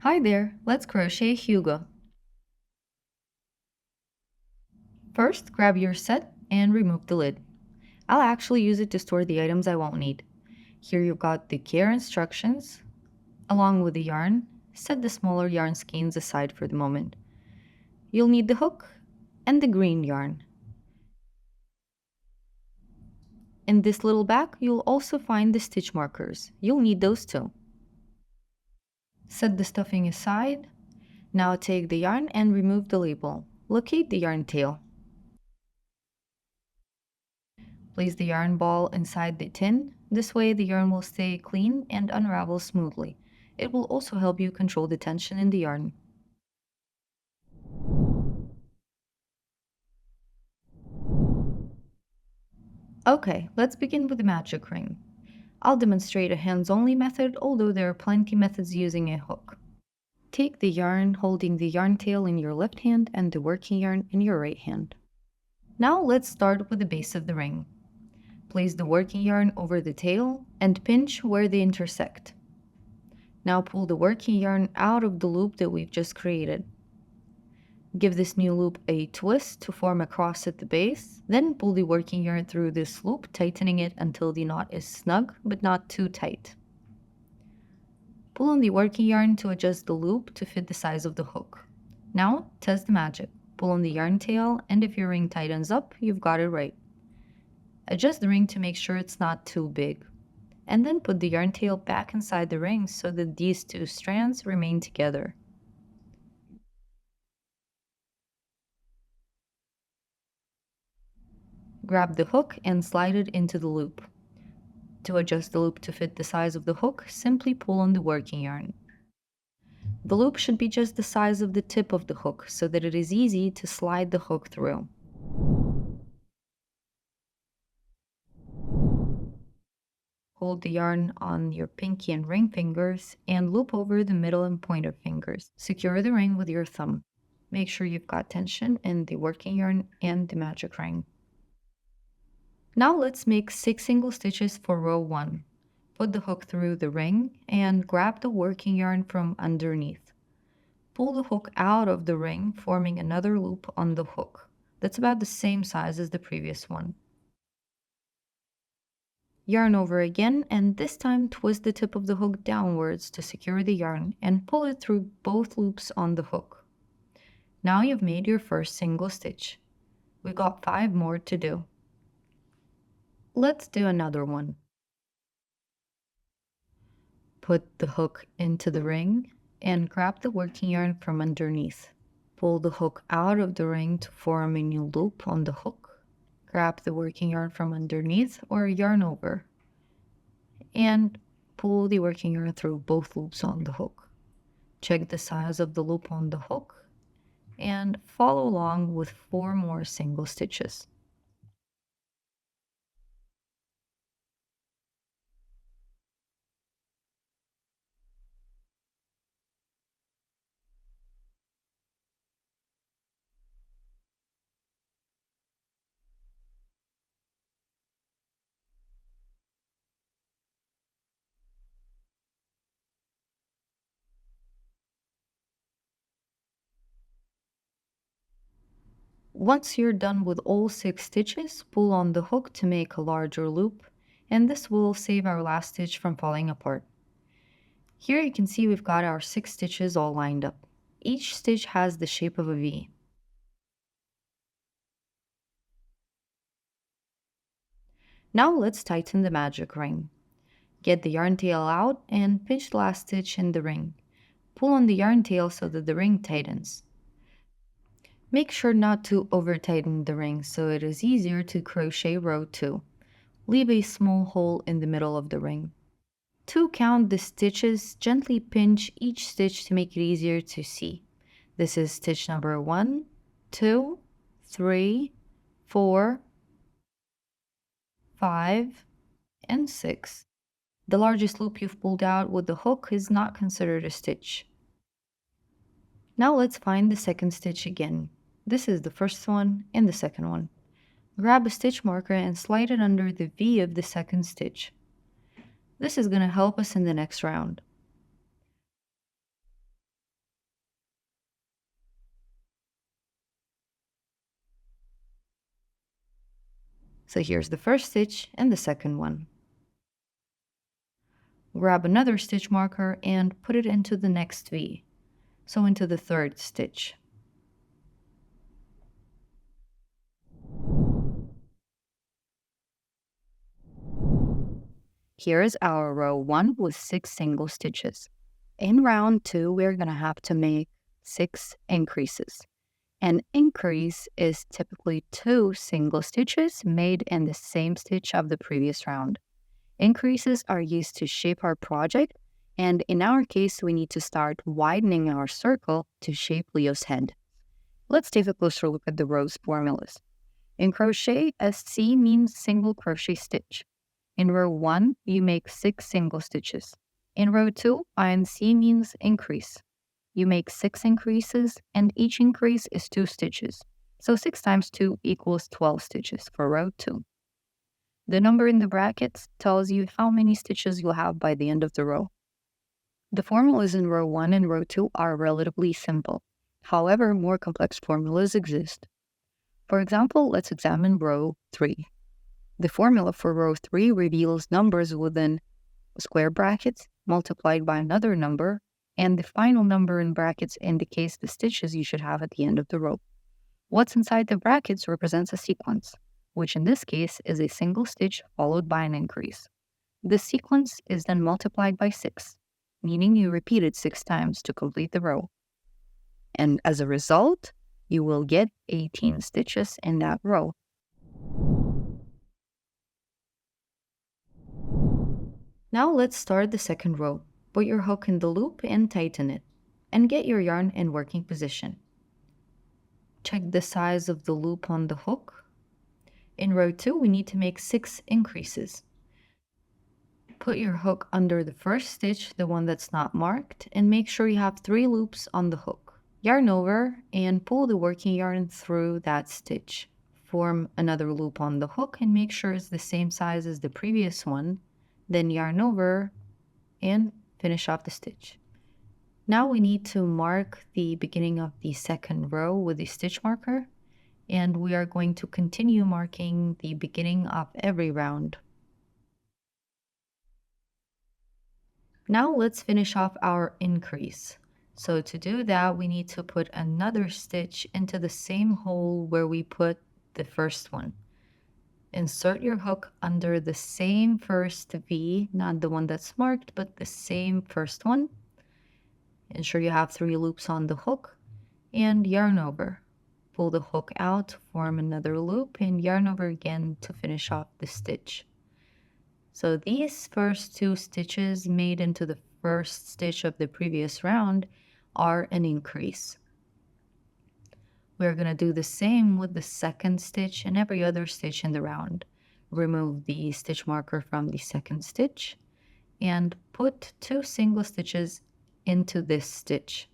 Hi there, let's crochet Hugo. First, grab your set and remove the lid. I'll actually use it to store the items I won't need. Here you've got the care instructions. Along with the yarn, set the smaller yarn skeins aside for the moment. You'll need the hook and the green yarn. In this little bag, you'll also find the stitch markers. You'll need those too. Set the stuffing aside. Now take the yarn and remove the label. Locate the yarn tail. Place the yarn ball inside the tin. This way the yarn will stay clean and unravel smoothly. It will also help you control the tension in the yarn. Okay, let's begin with the magic ring. I'll demonstrate a hands-only method, although there are plenty methods using a hook. Take the yarn holding the yarn tail in your left hand and the working yarn in your right hand. Now let's start with the base of the ring. Place the working yarn over the tail and pinch where they intersect. Now pull the working yarn out of the loop that we've just created. Give this new loop a twist to form a cross at the base, then pull the working yarn through this loop, tightening it until the knot is snug but not too tight. Pull on the working yarn to adjust the loop to fit the size of the hook. Now test the magic. Pull on the yarn tail, and if your ring tightens up, you've got it right. Adjust the ring to make sure it's not too big, and then put the yarn tail back inside the ring so that these two strands remain together. Grab the hook and slide it into the loop. To adjust the loop to fit the size of the hook, simply pull on the working yarn. The loop should be just the size of the tip of the hook so that it is easy to slide the hook through. Hold the yarn on your pinky and ring fingers and loop over the middle and pointer fingers. Secure the ring with your thumb. Make sure you've got tension in the working yarn and the magic ring. Now let's make 6 single stitches for row 1. Put the hook through the ring and grab the working yarn from underneath. Pull the hook out of the ring, forming another loop on the hook. That's about the same size as the previous one. Yarn over again, and this time twist the tip of the hook downwards to secure the yarn and pull it through both loops on the hook. Now you've made your first single stitch. We've got 5 more to do. Let's do another one. Put the hook into the ring and grab the working yarn from underneath. Pull the hook out of the ring to form a new loop on the hook. Grab the working yarn from underneath or yarn over and pull the working yarn through both loops on the hook. Check the size of the loop on the hook and follow along with 4 more single stitches. Once you're done with all 6 stitches, pull on the hook to make a larger loop, and this will save our last stitch from falling apart. Here you can see we've got our 6 stitches all lined up. Each stitch has the shape of a V. Now let's tighten the magic ring. Get the yarn tail out and pinch the last stitch in the ring. Pull on the yarn tail so that the ring tightens. Make sure not to over-tighten the ring so it is easier to crochet row 2. Leave a small hole in the middle of the ring. To count the stitches, gently pinch each stitch to make it easier to see. This is stitch number 1, 2, 3, 4, 5, and 6. The largest loop you've pulled out with the hook is not considered a stitch. Now let's find the second stitch again. This is the first one and the second one. Grab a stitch marker and slide it under the V of the second stitch. This is going to help us in the next round. So here's the first stitch and the second one. Grab another stitch marker and put it into the next V, so into the third stitch. Here is our row 1 with 6 single stitches. In round 2, we're going to have to make 6 increases. An increase is typically 2 single stitches made in the same stitch of the previous round. Increases are used to shape our project, and in our case, we need to start widening our circle to shape Leo's head. Let's take a closer look at the rows formulas. In crochet, a C means single crochet stitch. In row 1, you make 6 single stitches. In row 2, INC means increase. You make 6 increases, and each increase is 2 stitches. So 6 times 2 equals 12 stitches for row 2. The number in the brackets tells you how many stitches you'll have by the end of the row. The formulas in row 1 and row 2 are relatively simple. However, more complex formulas exist. For example, let's examine row 3. The formula for row 3 reveals numbers within square brackets multiplied by another number, and the final number in brackets indicates the stitches you should have at the end of the row. What's inside the brackets represents a sequence, which in this case is a single stitch followed by an increase. This sequence is then multiplied by 6, meaning you repeat it 6 times to complete the row. And as a result, you will get 18 stitches in that row. Now let's start the second row. Put your hook in the loop and tighten it, and get your yarn in working position. Check the size of the loop on the hook. In row 2, we need to make 6 increases. Put your hook under the first stitch, the one that's not marked, and make sure you have 3 loops on the hook. Yarn over and pull the working yarn through that stitch. Form another loop on the hook and make sure it's the same size as the previous one. Then yarn over and finish off the stitch. Now we need to mark the beginning of the second row with the stitch marker, and we are going to continue marking the beginning of every round. Now let's finish off our increase. So to do that, we need to put another stitch into the same hole where we put the first one. Insert your hook under the same first V, not the one that's marked, but the same first one. Ensure you have 3 loops on the hook and yarn over. Pull the hook out, form another loop, and yarn over again to finish off the stitch. So these first 2 stitches made into the first stitch of the previous round are an increase. We're going to do the same with the second stitch and every other stitch in the round. Remove the stitch marker from the second stitch and put 2 single stitches into this stitch.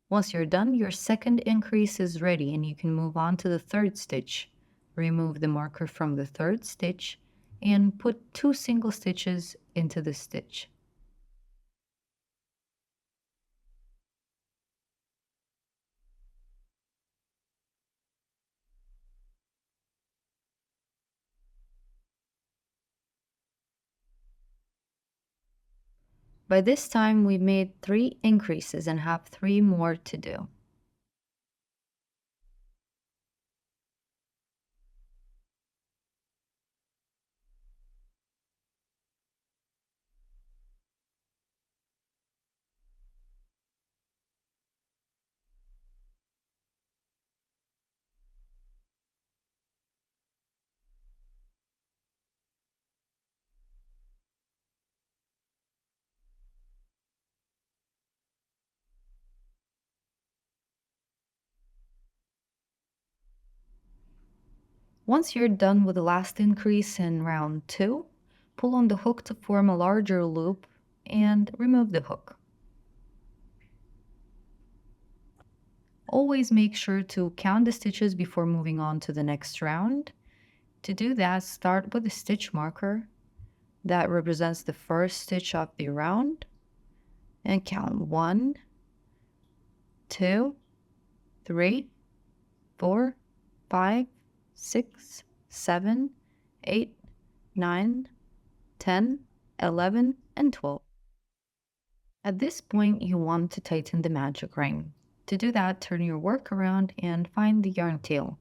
Once you're done, your second increase is ready and you can move on to the third stitch. Remove the marker from the third stitch and put 2 single stitches into the stitch. By this time, we've made 3 increases and have 3 more to do. Once you're done with the last increase in round 2, pull on the hook to form a larger loop and remove the hook. Always make sure to count the stitches before moving on to the next round. To do that, start with a stitch marker that represents the first stitch of the round and count 1, 2, 3, 4, 5, 6, 7, 8, 9, 10, 11, and 12. At this point, you want to tighten the magic ring. To do that, turn your work around and find the yarn tail.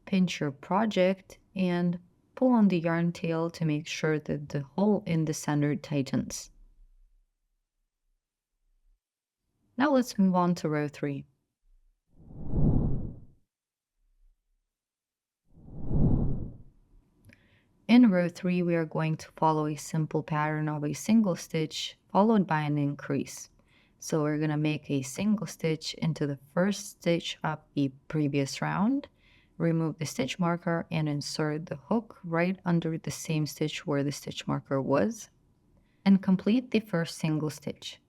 Pinch your project and pull on the yarn tail to make sure that the hole in the center tightens. Now let's move on to row 3. In row 3, we are going to follow a simple pattern of a single stitch followed by an increase. So we're going to make a single stitch into the first stitch of the previous round, remove the stitch marker and insert the hook right under the same stitch where the stitch marker was, and complete the first single stitch.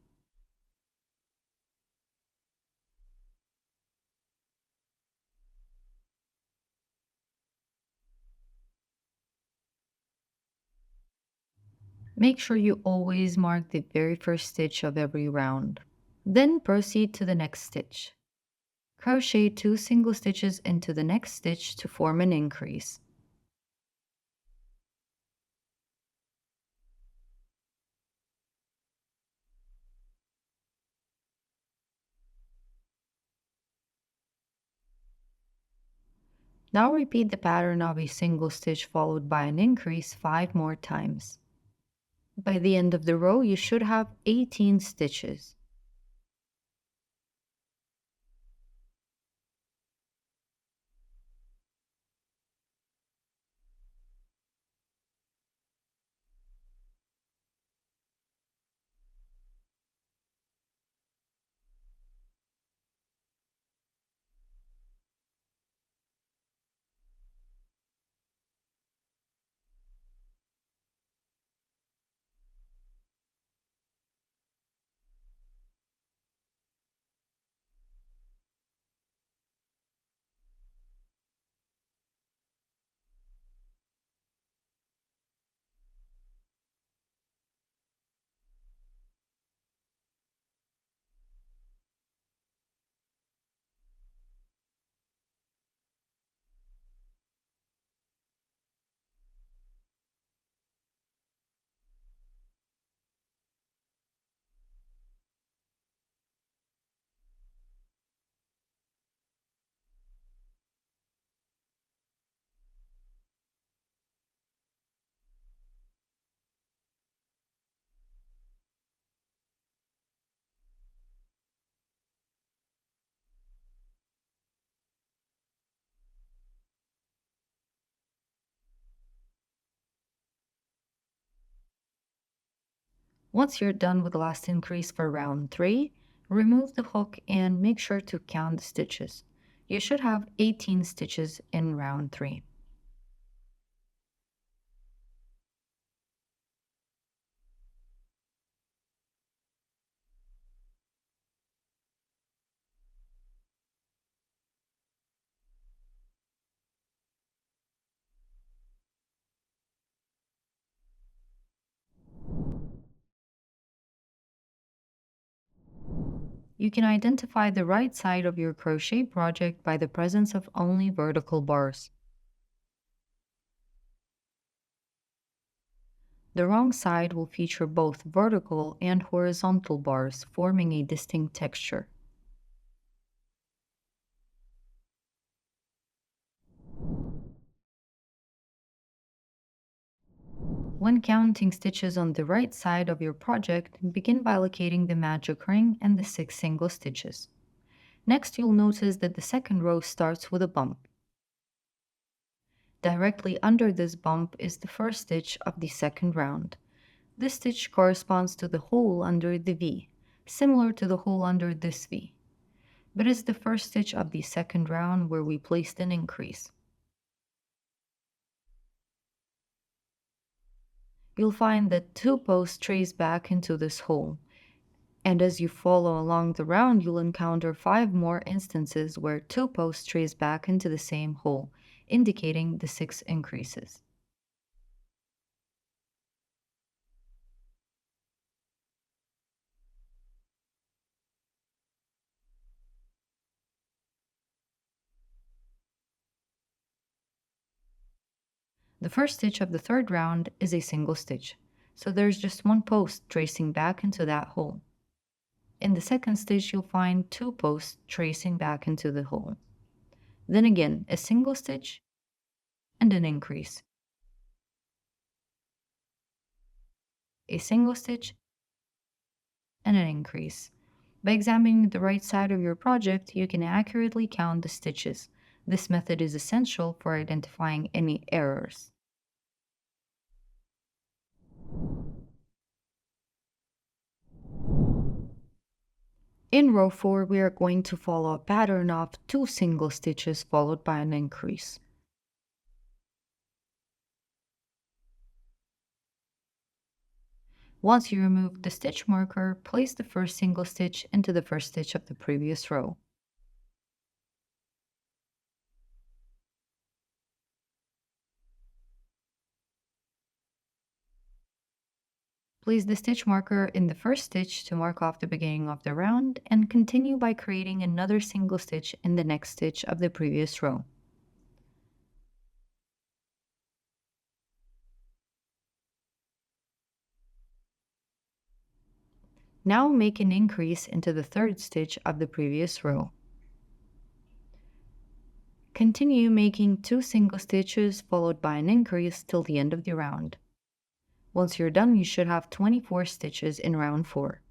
Make sure you always mark the very first stitch of every round. Then proceed to the next stitch. Crochet 2 single stitches into the next stitch to form an increase. Now repeat the pattern of a single stitch followed by an increase 5 more times. By the end of the row, you should have 18 stitches. Once you're done with the last increase for round 3, remove the hook and make sure to count the stitches. You should have 18 stitches in round 3. You can identify the right side of your crochet project by the presence of only vertical bars. The wrong side will feature both vertical and horizontal bars, forming a distinct texture. When counting stitches on the right side of your project, begin by locating the magic ring and the 6 single stitches. Next, you'll notice that the second row starts with a bump. Directly under this bump is the first stitch of the second round. This stitch corresponds to the hole under the V, similar to the hole under this V, but is the first stitch of the second round where we placed an increase. You'll find that 2 posts trace back into this hole, And as you follow along the round, you'll encounter 5 more instances where 2 posts trace back into the same hole, indicating the 6 increases. The first stitch of the third round is a single stitch, so there's just one post tracing back into that hole. In the second stitch, you'll find 2 posts tracing back into the hole. Then again, a single stitch and an increase. A single stitch and an increase. By examining the right side of your project, you can accurately count the stitches. This method is essential for identifying any errors. In row 4, we are going to follow a pattern of 2 single stitches followed by an increase. Once you remove the stitch marker, place the first single stitch into the first stitch of the previous row. Place the stitch marker in the first stitch to mark off the beginning of the round, and continue by creating another single stitch in the next stitch of the previous row. Now make an increase into the third stitch of the previous row. Continue making 2 single stitches followed by an increase till the end of the round. Once you're done, you should have 24 stitches in round 4.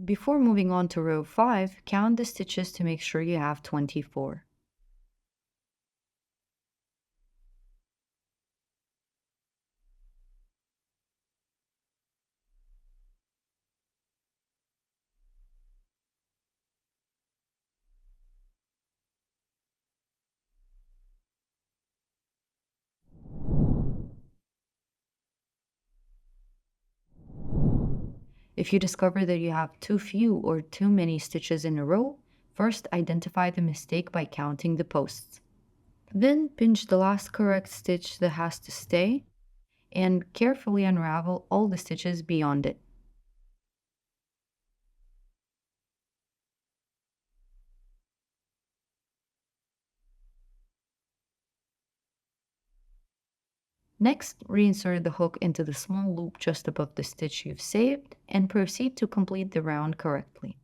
Before moving on to row 5, count the stitches to make sure you have 24. If you discover that you have too few or too many stitches in a row, first identify the mistake by counting the posts. Then pinch the last correct stitch that has to stay and carefully unravel all the stitches beyond it. Next, reinsert the hook into the small loop just above the stitch you've saved and proceed to complete the round correctly.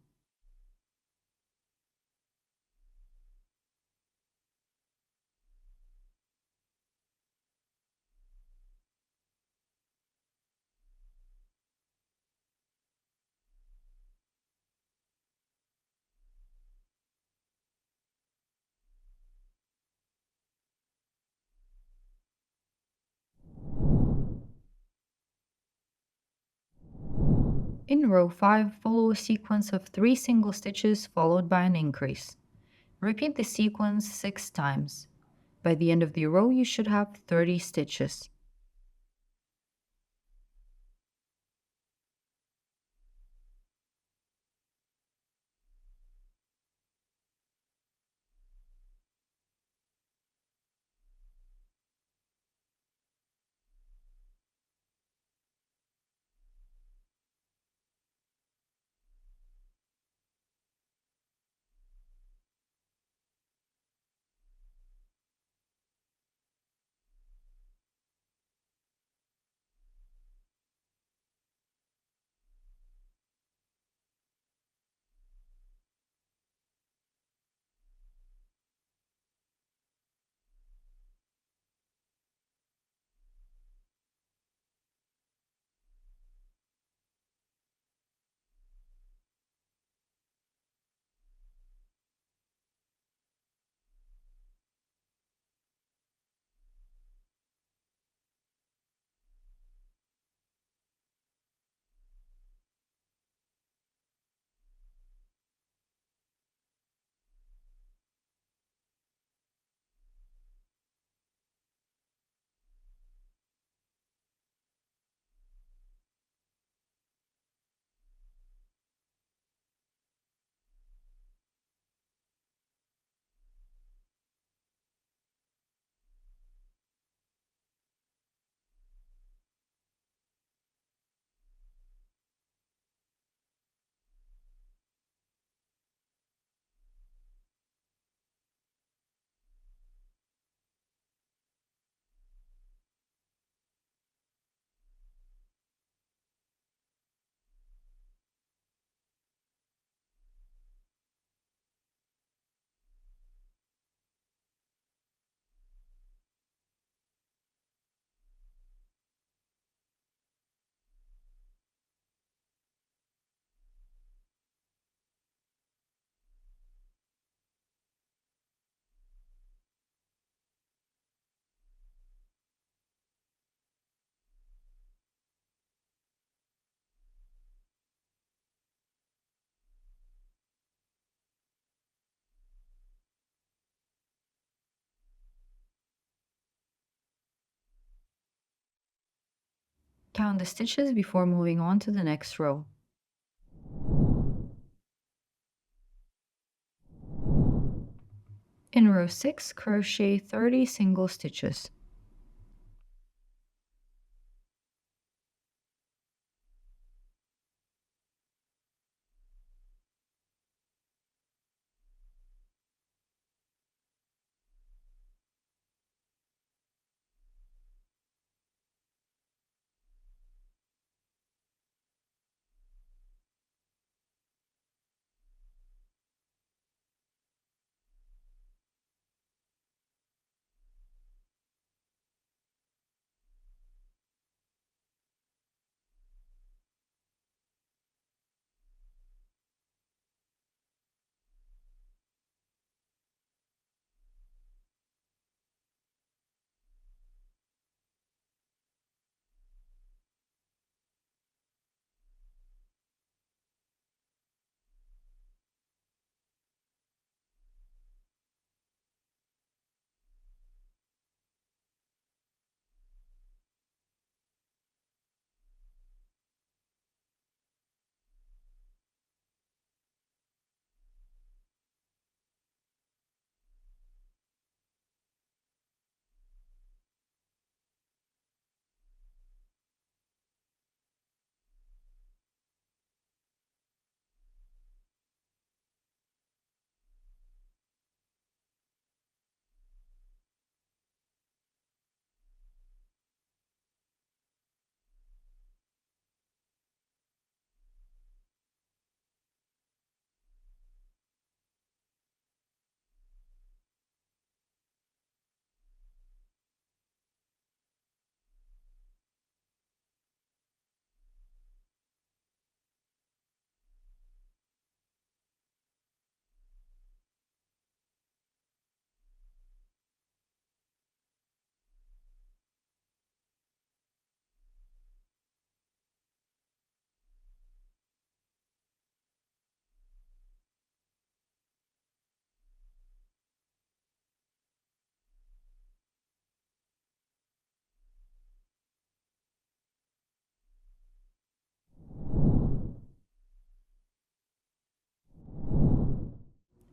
In row 5, follow a sequence of 3 single stitches followed by an increase. Repeat the sequence 6 times. By the end of the row, you should have 30 stitches. Count the stitches before moving on to the next row. In row 6, crochet 30 single stitches.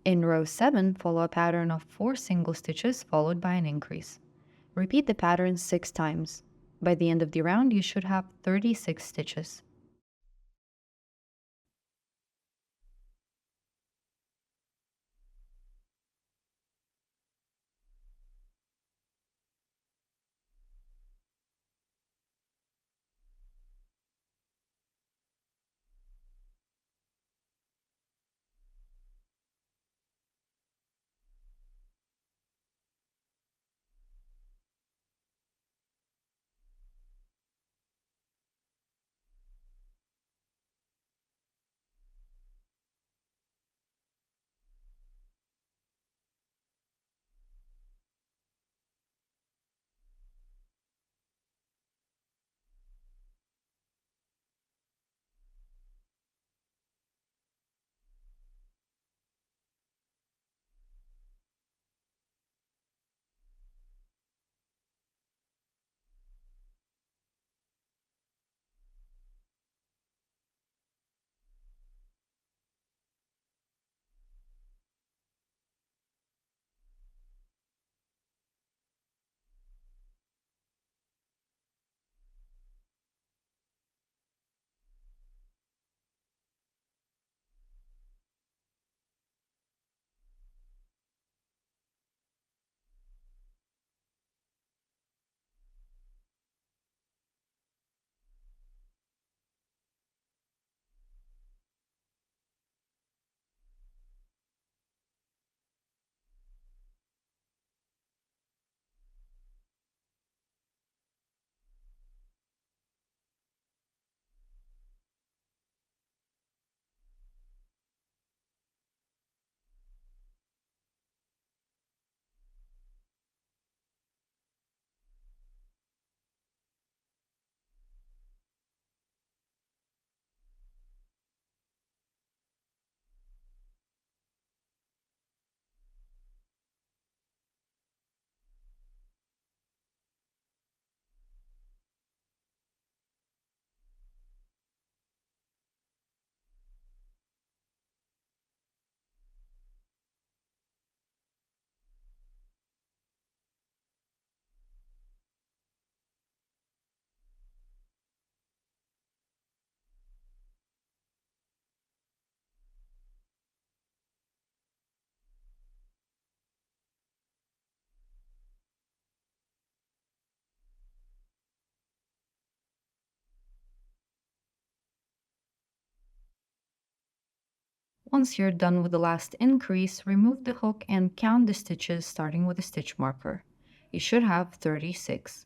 In row 7, follow a pattern of 4 single stitches followed by an increase. Repeat the pattern 6 times. By the end of the round, you should have 36 stitches. Once you're done with the last increase, remove the hook and count the stitches starting with a stitch marker. You should have 36.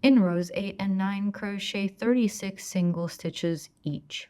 In rows 8 and 9, crochet 36 single stitches each.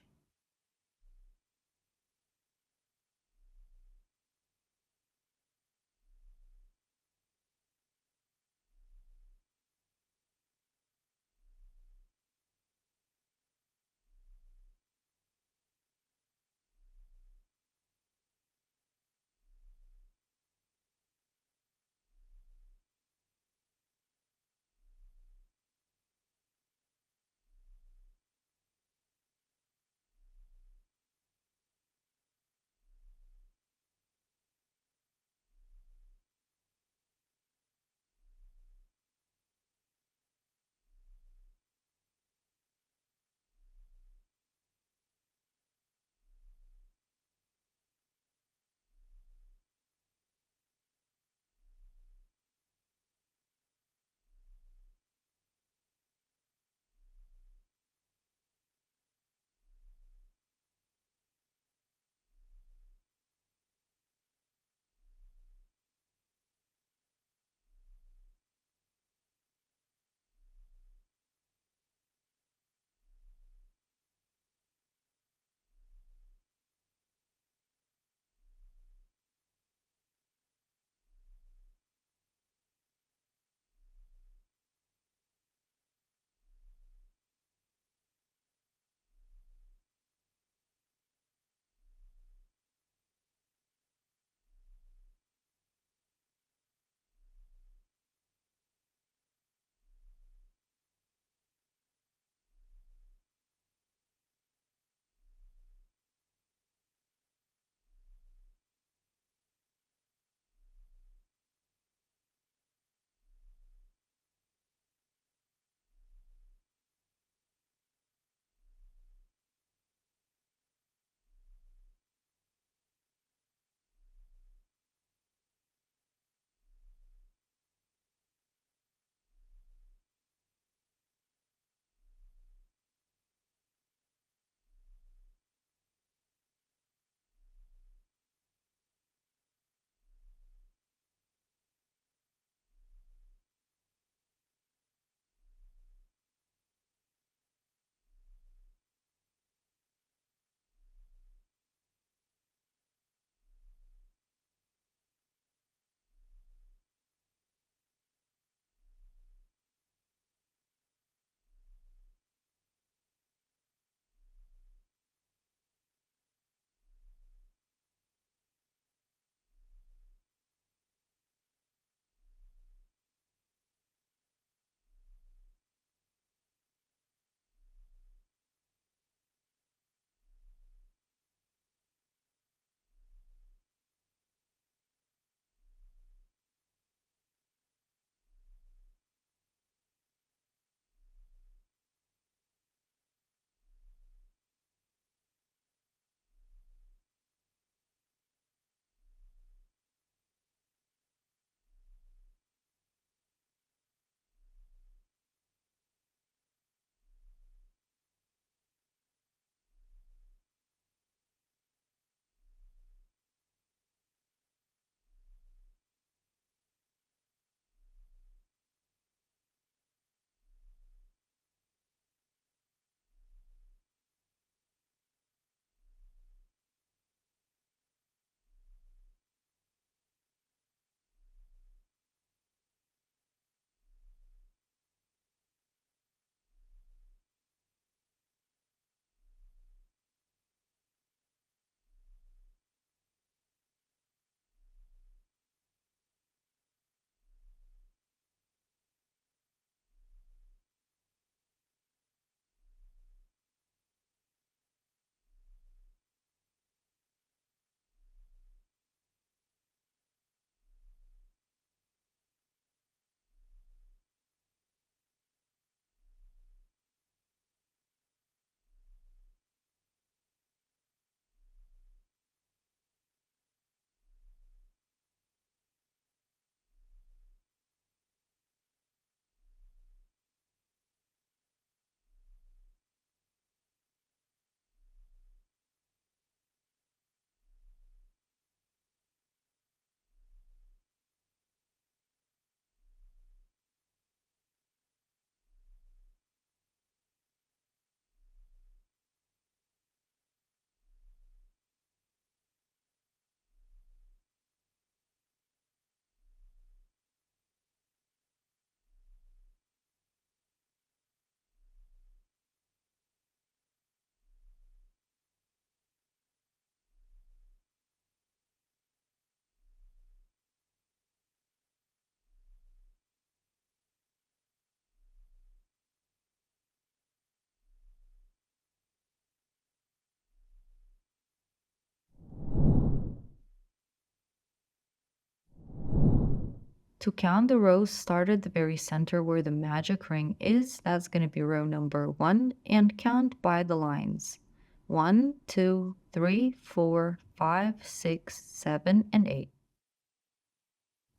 To count the rows, start at the very center where the magic ring is. That's going to be row number 1, and count by the lines. 1, 2, 3, 4, 5, 6, 7, and 8.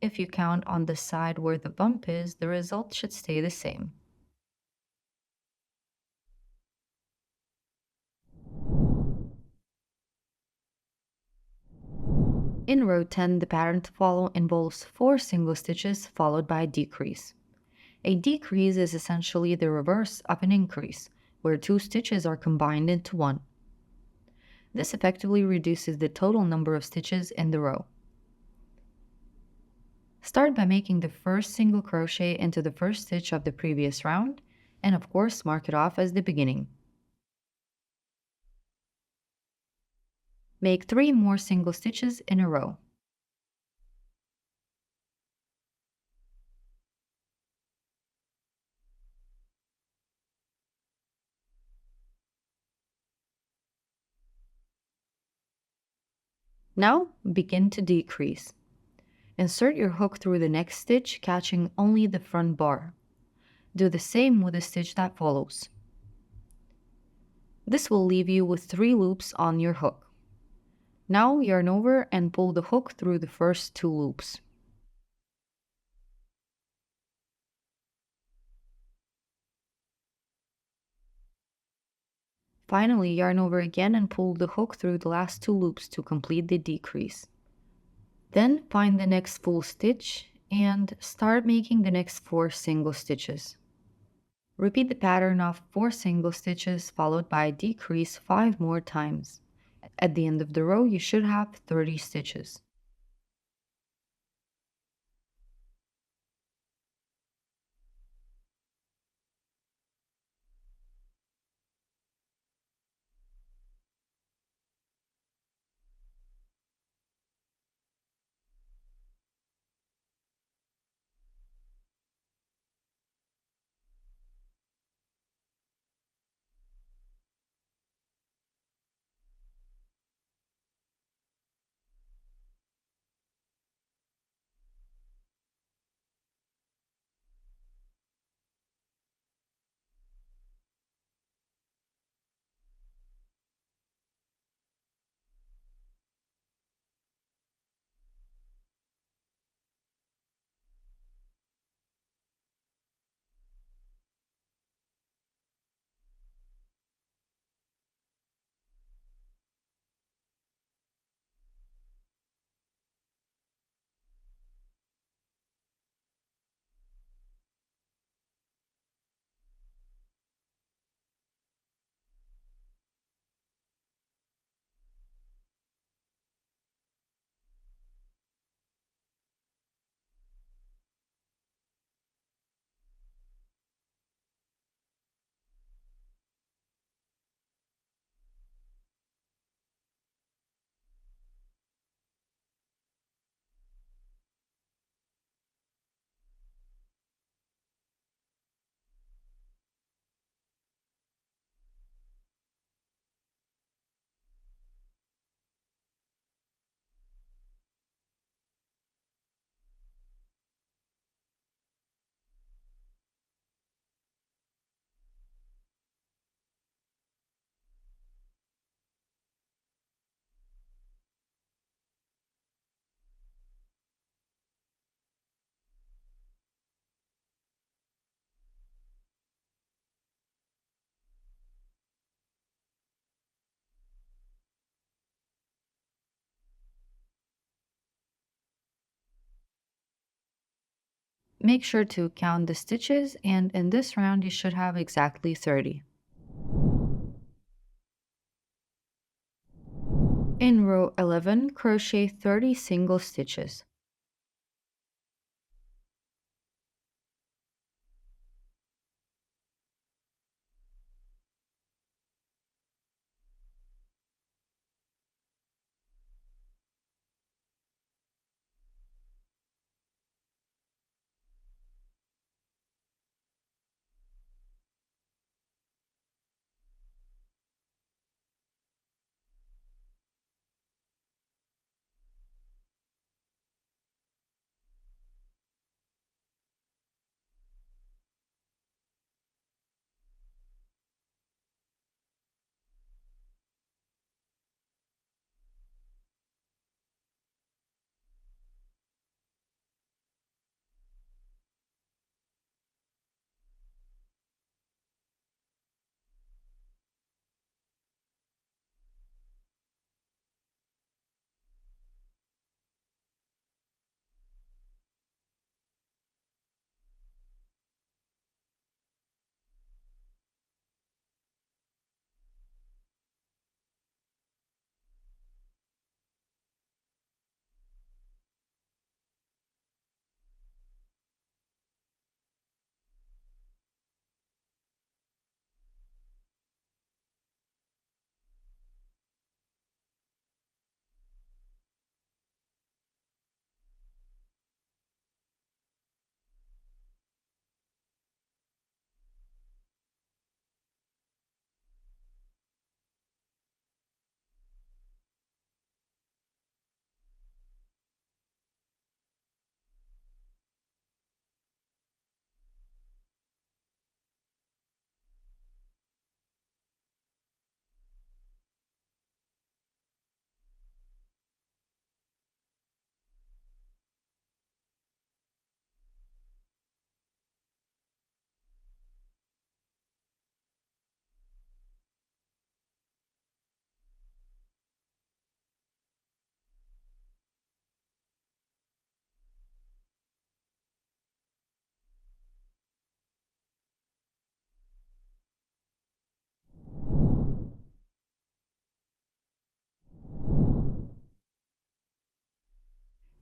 If you count on the side where the bump is, the result should stay the same. In row 10, the pattern to follow involves 4 single stitches followed by a decrease. A decrease is essentially the reverse of an increase, where 2 stitches are combined into one. This effectively reduces the total number of stitches in the row. Start by making the first single crochet into the first stitch of the previous round, and of course mark it off as the beginning. Make 3 more single stitches in a row. Now begin to decrease. Insert your hook through the next stitch, catching only the front bar. Do the same with the stitch that follows. This will leave you with 3 loops on your hook. Now yarn over and pull the hook through the first 2 loops. Finally, yarn over again and pull the hook through the last 2 loops to complete the decrease. Then find the next full stitch and start making the next 4 single stitches. Repeat the pattern of 4 single stitches followed by a decrease 5 more times. At the end of the row, you should have 30 stitches. Make sure to count the stitches, and in this round you should have exactly 30. In row 11, crochet 30 single stitches.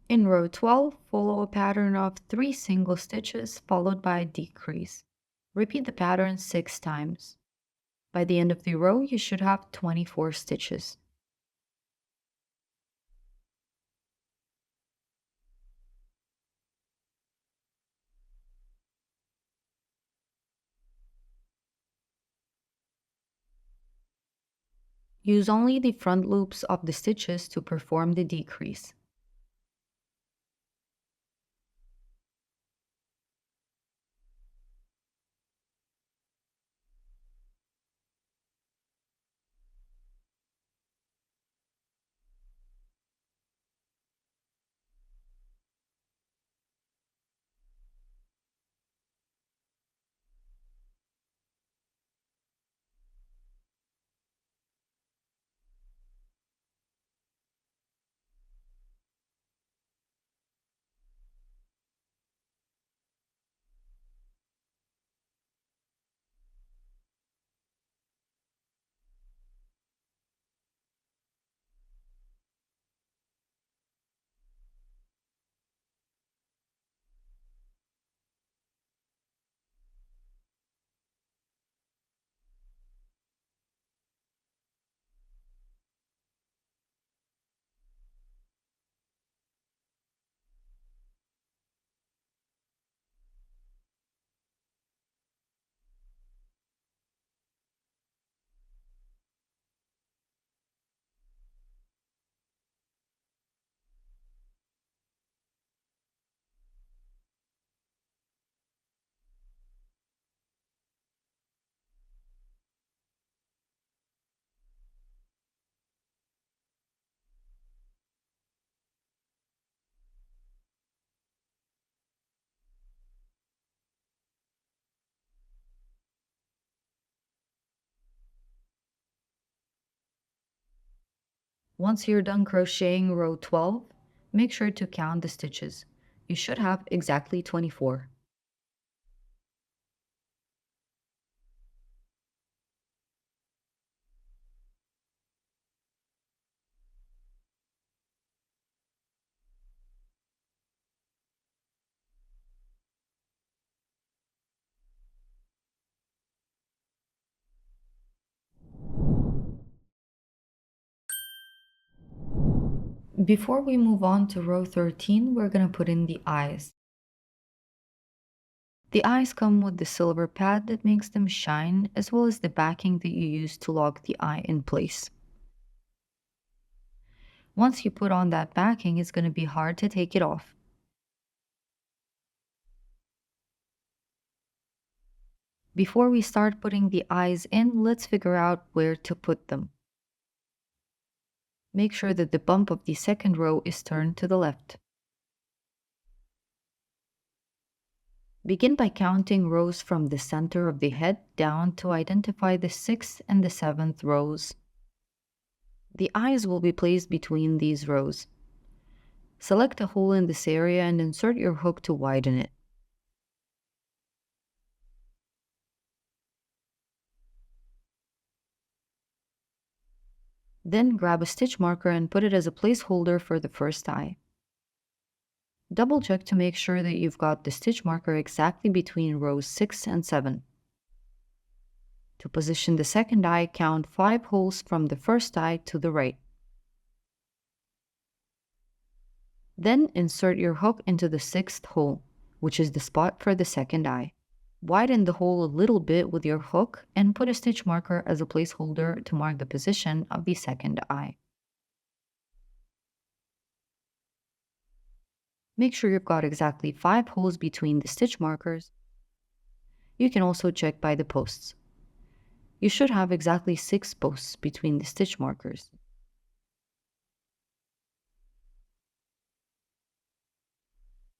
In row 12, follow a pattern of 3 single stitches followed by a decrease. Repeat the pattern 6 times. By the end of the row, you should have 24 stitches. Use only the front loops of the stitches to perform the decrease. Once you're done crocheting row 12, make sure to count the stitches. You should have exactly 24. Before we move on to row 13, we're going to put in the eyes. The eyes come with the silver pad that makes them shine, as well as the backing that you use to lock the eye in place. Once you put on that backing, it's going to be hard to take it off. Before we start putting the eyes in, let's figure out where to put them. Make sure that the bump of the second row is turned to the left. Begin by counting rows from the center of the head down to identify the 6th and the 7th rows. The eyes will be placed between these rows. Select a hole in this area and insert your hook to widen it. Then grab a stitch marker and put it as a placeholder for the first eye. Double check to make sure that you've got the stitch marker exactly between rows 6 and 7. To position the second eye, count 5 holes from the first eye to the right. Then insert your hook into the 6th hole, which is the spot for the second eye. Widen the hole a little bit with your hook and put a stitch marker as a placeholder to mark the position of the second eye. Make sure you've got exactly 5 holes between the stitch markers. You can also check by the posts. You should have exactly 6 posts between the stitch markers.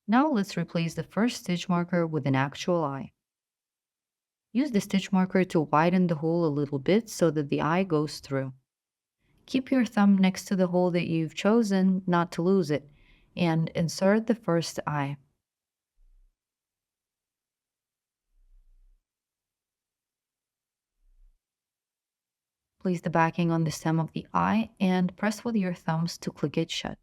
Now let's replace the first stitch marker with an actual eye. Use the stitch marker to widen the hole a little bit so that the eye goes through. Keep your thumb next to the hole that you've chosen not to lose it, and insert the first eye. Place the backing on the stem of the eye and press with your thumbs to click it shut.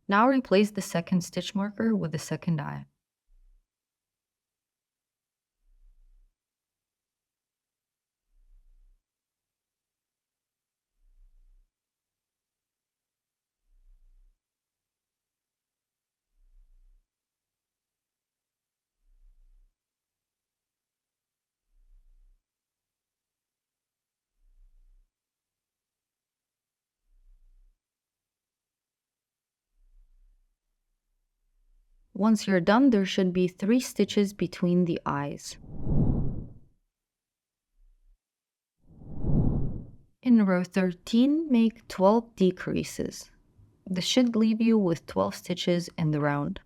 Now replace the second stitch marker with the second eye. Once you're done, there should be 3 stitches between the eyes. In row 13, make 12 decreases. This should leave you with 12 stitches in the round.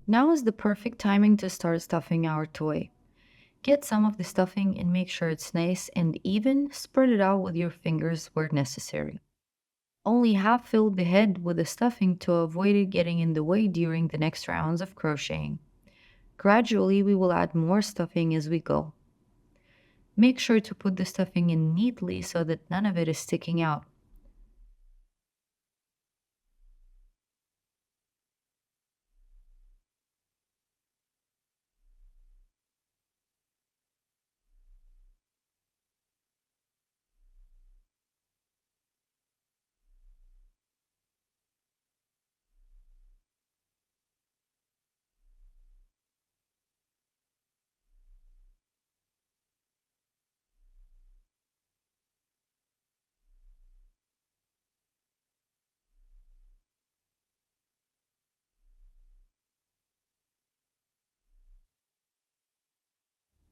Now is the perfect timing to start stuffing our toy. Get some of the stuffing and make sure it's nice and even, spread it out with your fingers where necessary. Only half fill the head with the stuffing to avoid it getting in the way during the next rounds of crocheting. Gradually, we will add more stuffing as we go. Make sure to put the stuffing in neatly so that none of it is sticking out.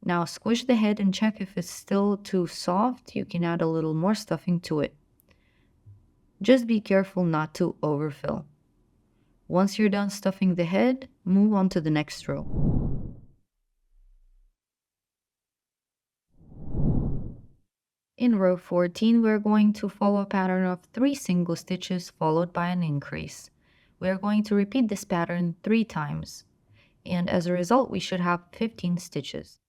Now squish the head and check if it's still too soft. You can add a little more stuffing to it. Just be careful not to overfill. Once you're done stuffing the head, move on to the next row. In row 14, we're going to follow a pattern of 3 single stitches followed by an increase. We are going to repeat this pattern 3 times, and as a result, we should have 15 stitches.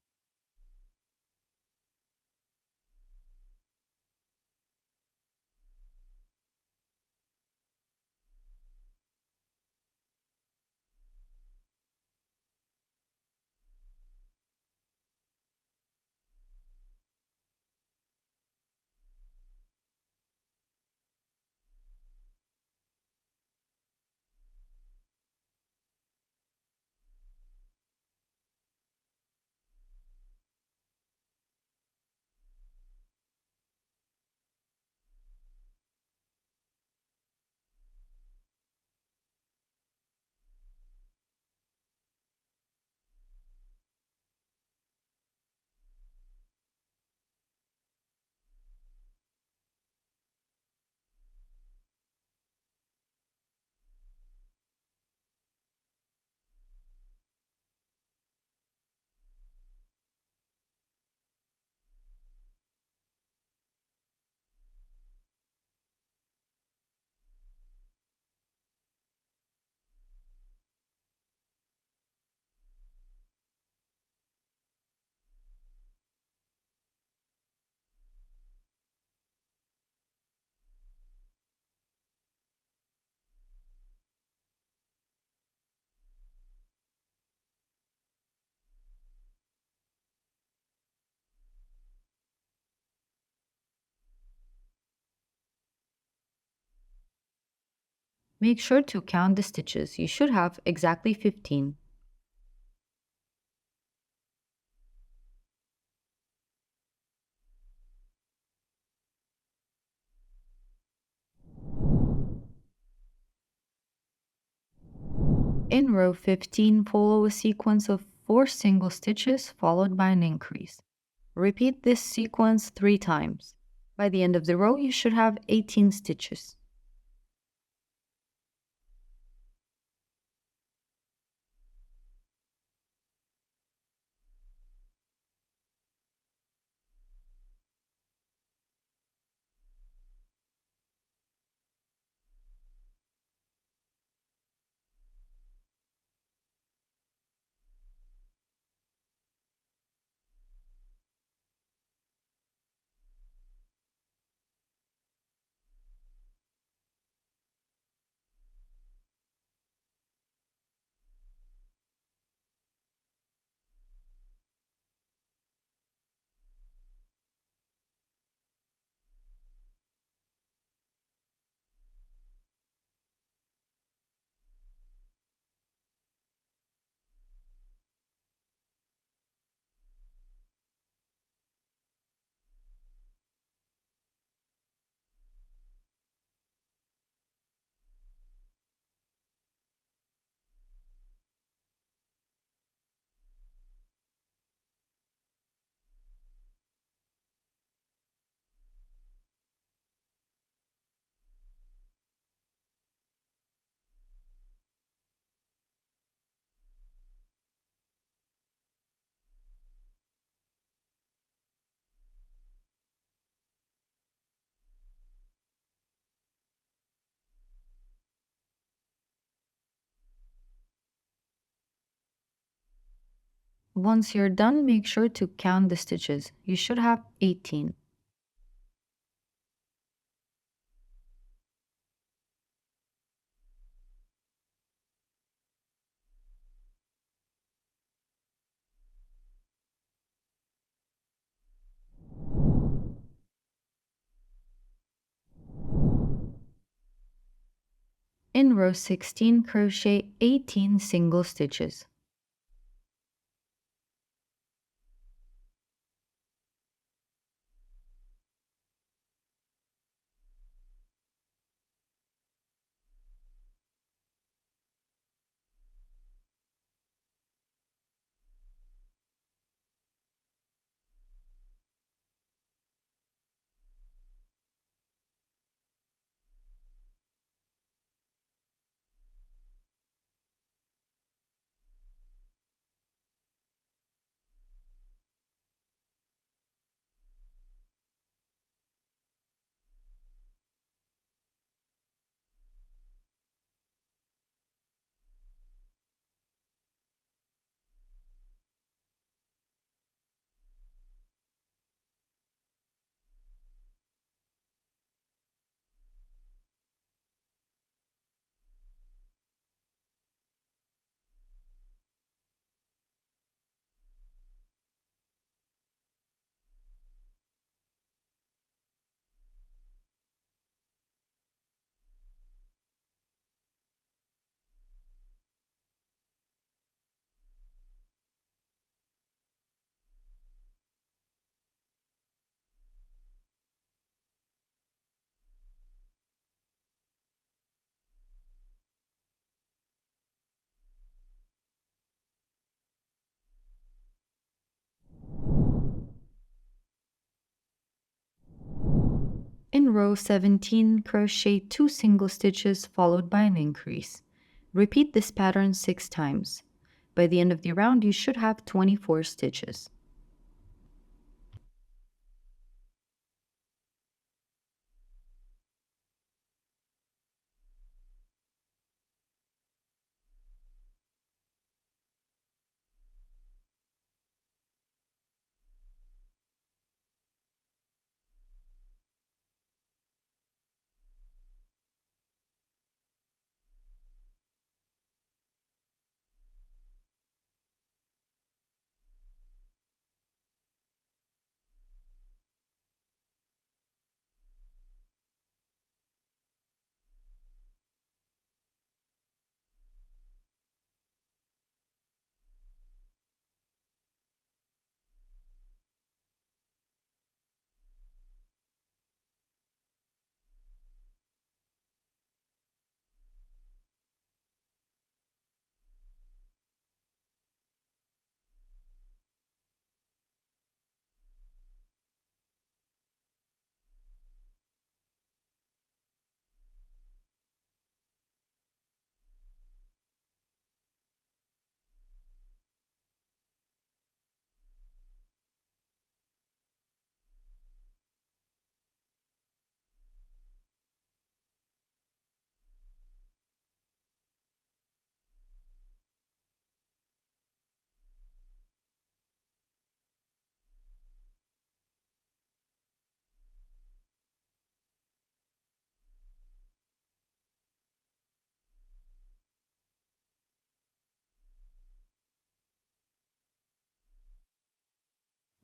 Make sure to count the stitches. You should have exactly 15. In row 15, follow a sequence of 4 single stitches followed by an increase. Repeat this sequence 3 times. By the end of the row, you should have 18 stitches. Once you're done, make sure to count the stitches. You should have 18. In row 16, crochet 18 single stitches. In row 17, crochet 2 single stitches followed by an increase. Repeat this pattern 6 times. By the end of the round, you should have 24 stitches.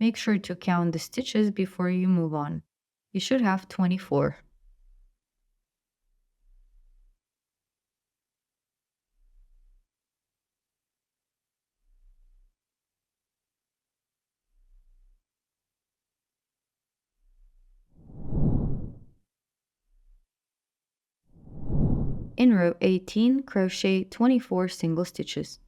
Make sure to count the stitches before you move on. You should have 24. In row 18, crochet 24 single stitches.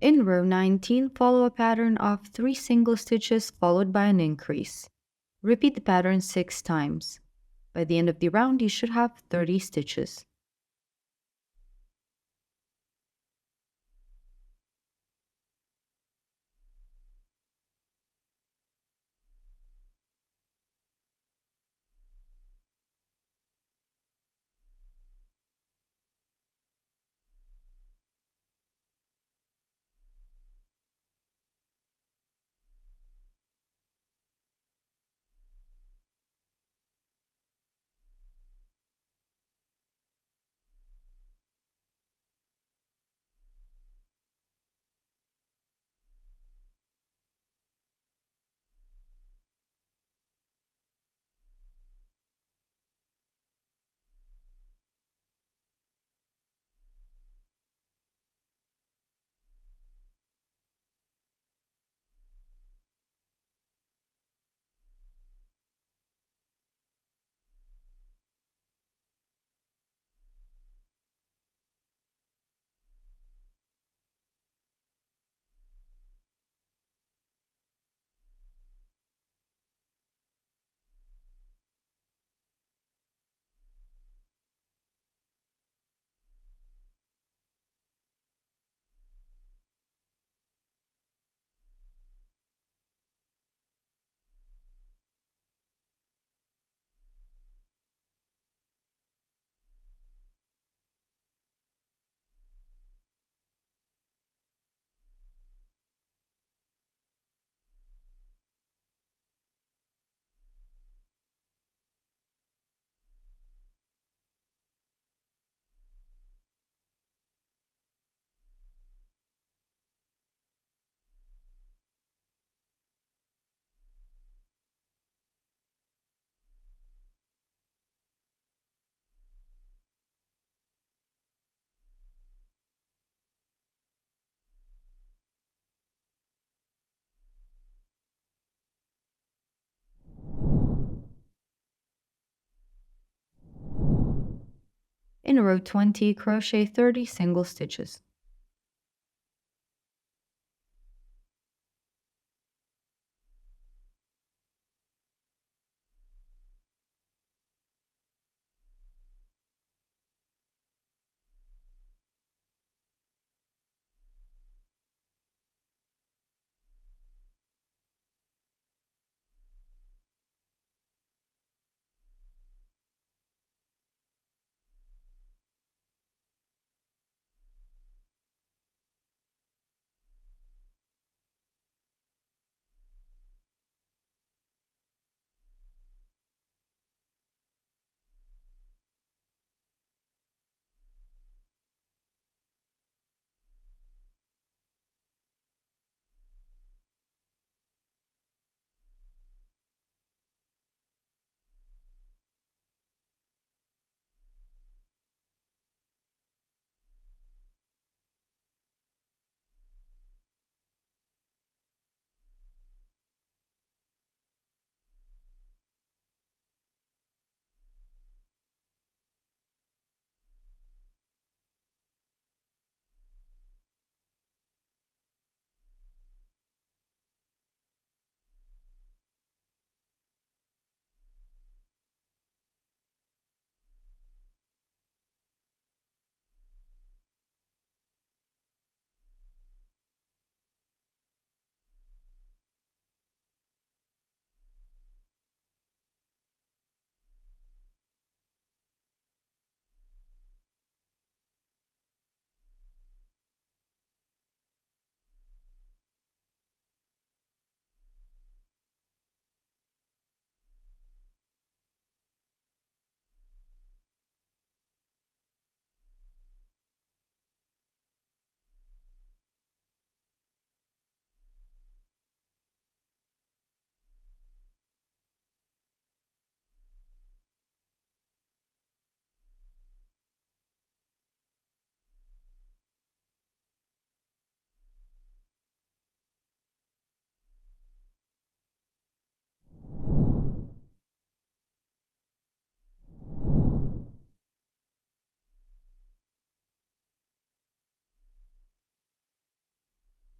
In row 19, follow a pattern of 3 single stitches followed by an increase. Repeat the pattern 6 times. By the end of the round, you should have 30 stitches. In row 20, crochet 30 single stitches.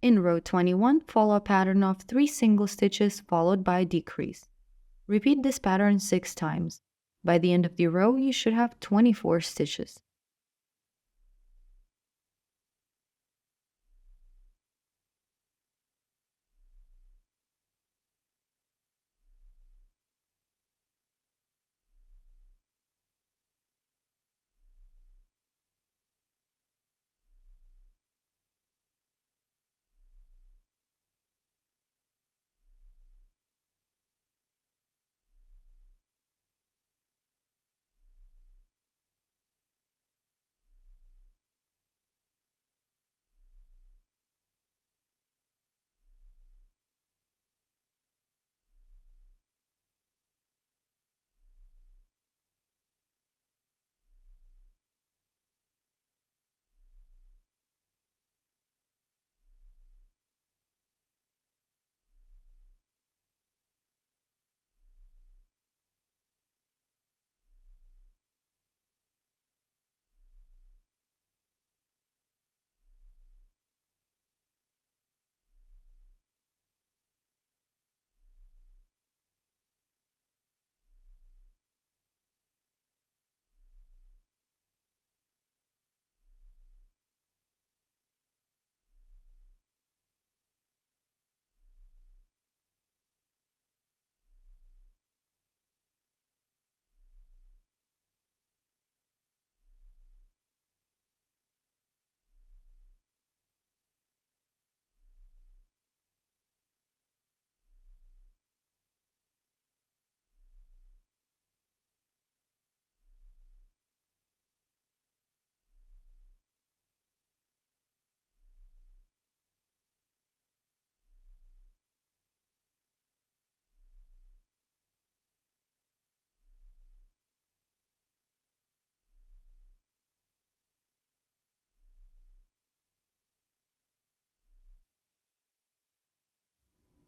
In row 21, follow a pattern of 3 single stitches followed by a decrease. Repeat this pattern 6 times. By the end of the row, you should have 24 stitches.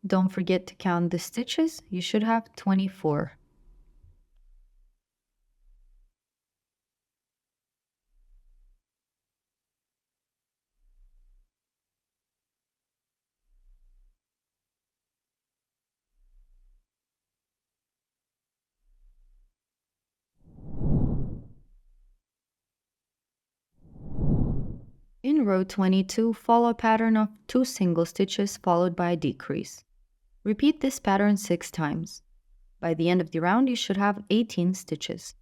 Don't forget to count the stitches. You should have 24. In row 22, follow a pattern of 2 single stitches followed by a decrease. Repeat this pattern 6 times. By the end of the round, you should have 18 stitches.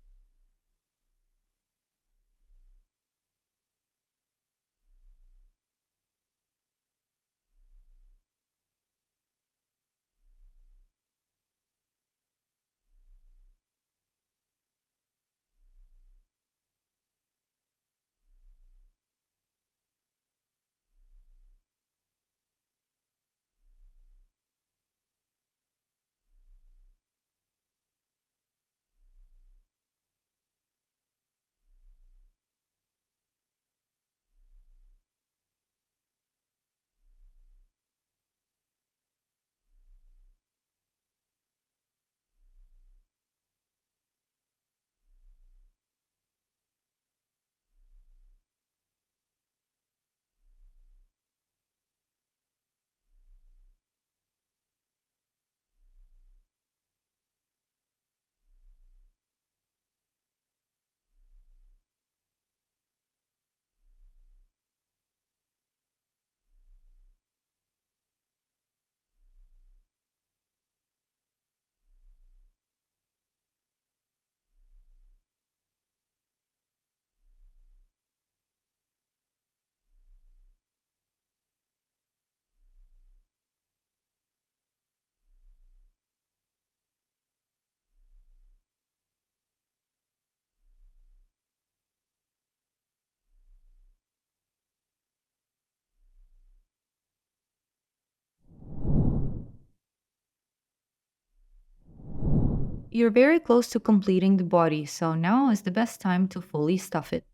You're very close to completing the body, so now is the best time to fully stuff it.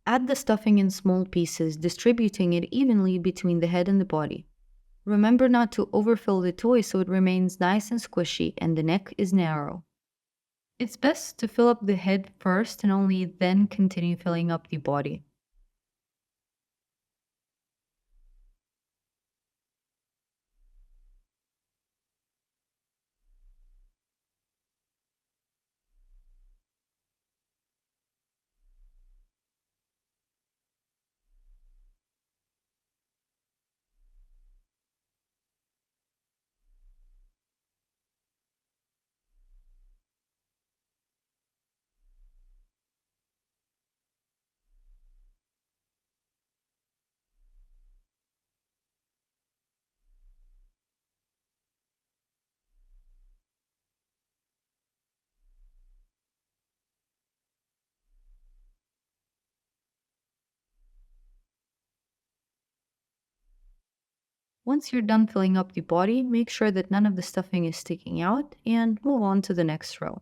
Add the stuffing in small pieces, distributing it evenly between the head and the body. Remember not to overfill the toy so it remains nice and squishy and the neck is narrow. It's best to fill up the head first and only then continue filling up the body. Once you're done filling up the body, make sure that none of the stuffing is sticking out and move on to the next row.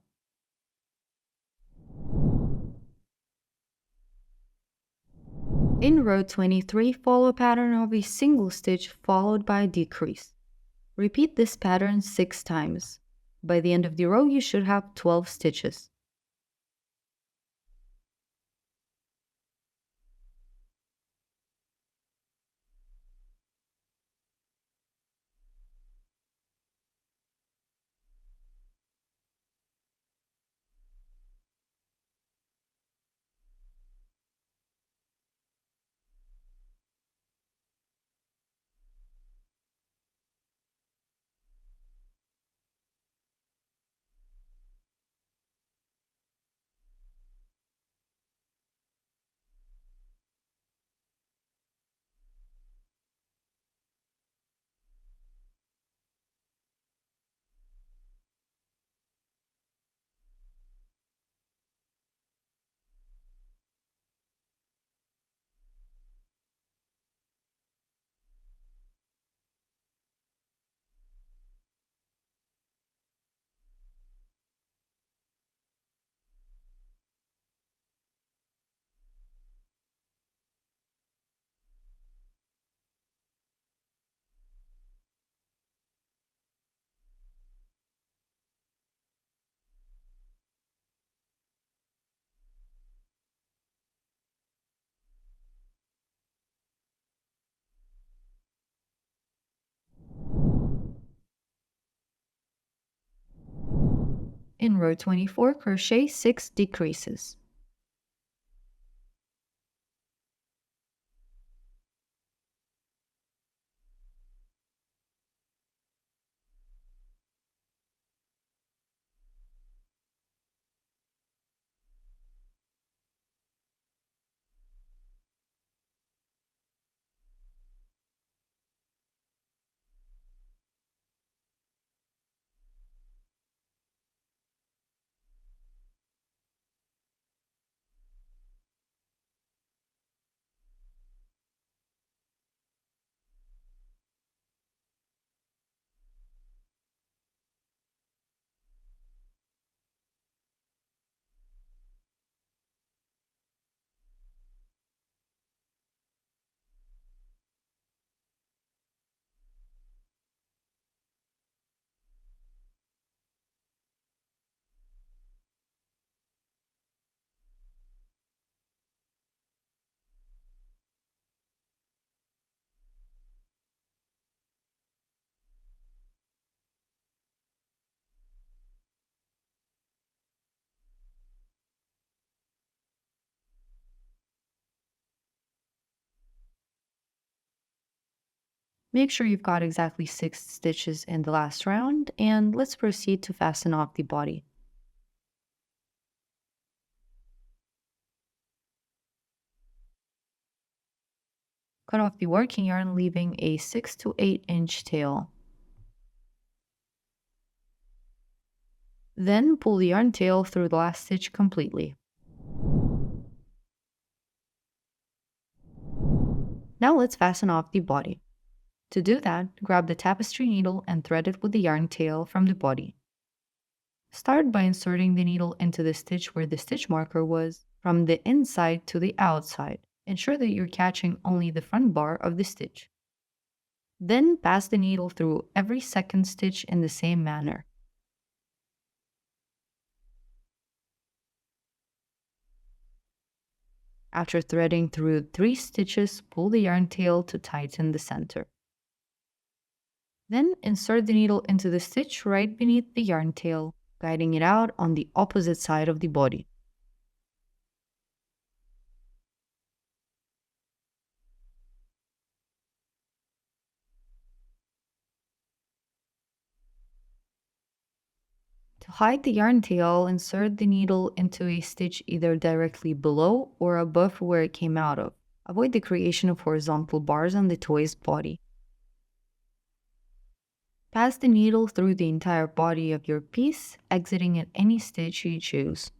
In row 23, follow a pattern of a single stitch followed by a decrease. Repeat this pattern 6 times. By the end of the row, you should have 12 stitches. In row 24, crochet 6 decreases. Make sure you've got exactly 6 stitches in the last round, and let's proceed to fasten off the body. Cut off the working yarn, leaving a 6 to 8 inch tail. Then pull the yarn tail through the last stitch completely. Now let's fasten off the body. To do that, grab the tapestry needle and thread it with the yarn tail from the body. Start by inserting the needle into the stitch where the stitch marker was, from the inside to the outside. Ensure that you're catching only the front bar of the stitch. Then pass the needle through every second stitch in the same manner. After threading through 3 stitches, pull the yarn tail to tighten the center. Then insert the needle into the stitch right beneath the yarn tail, guiding it out on the opposite side of the body. To hide the yarn tail, insert the needle into a stitch either directly below or above where it came out of. Avoid the creation of horizontal bars on the toy's body. Pass the needle through the entire body of your piece, exiting at any stitch you choose.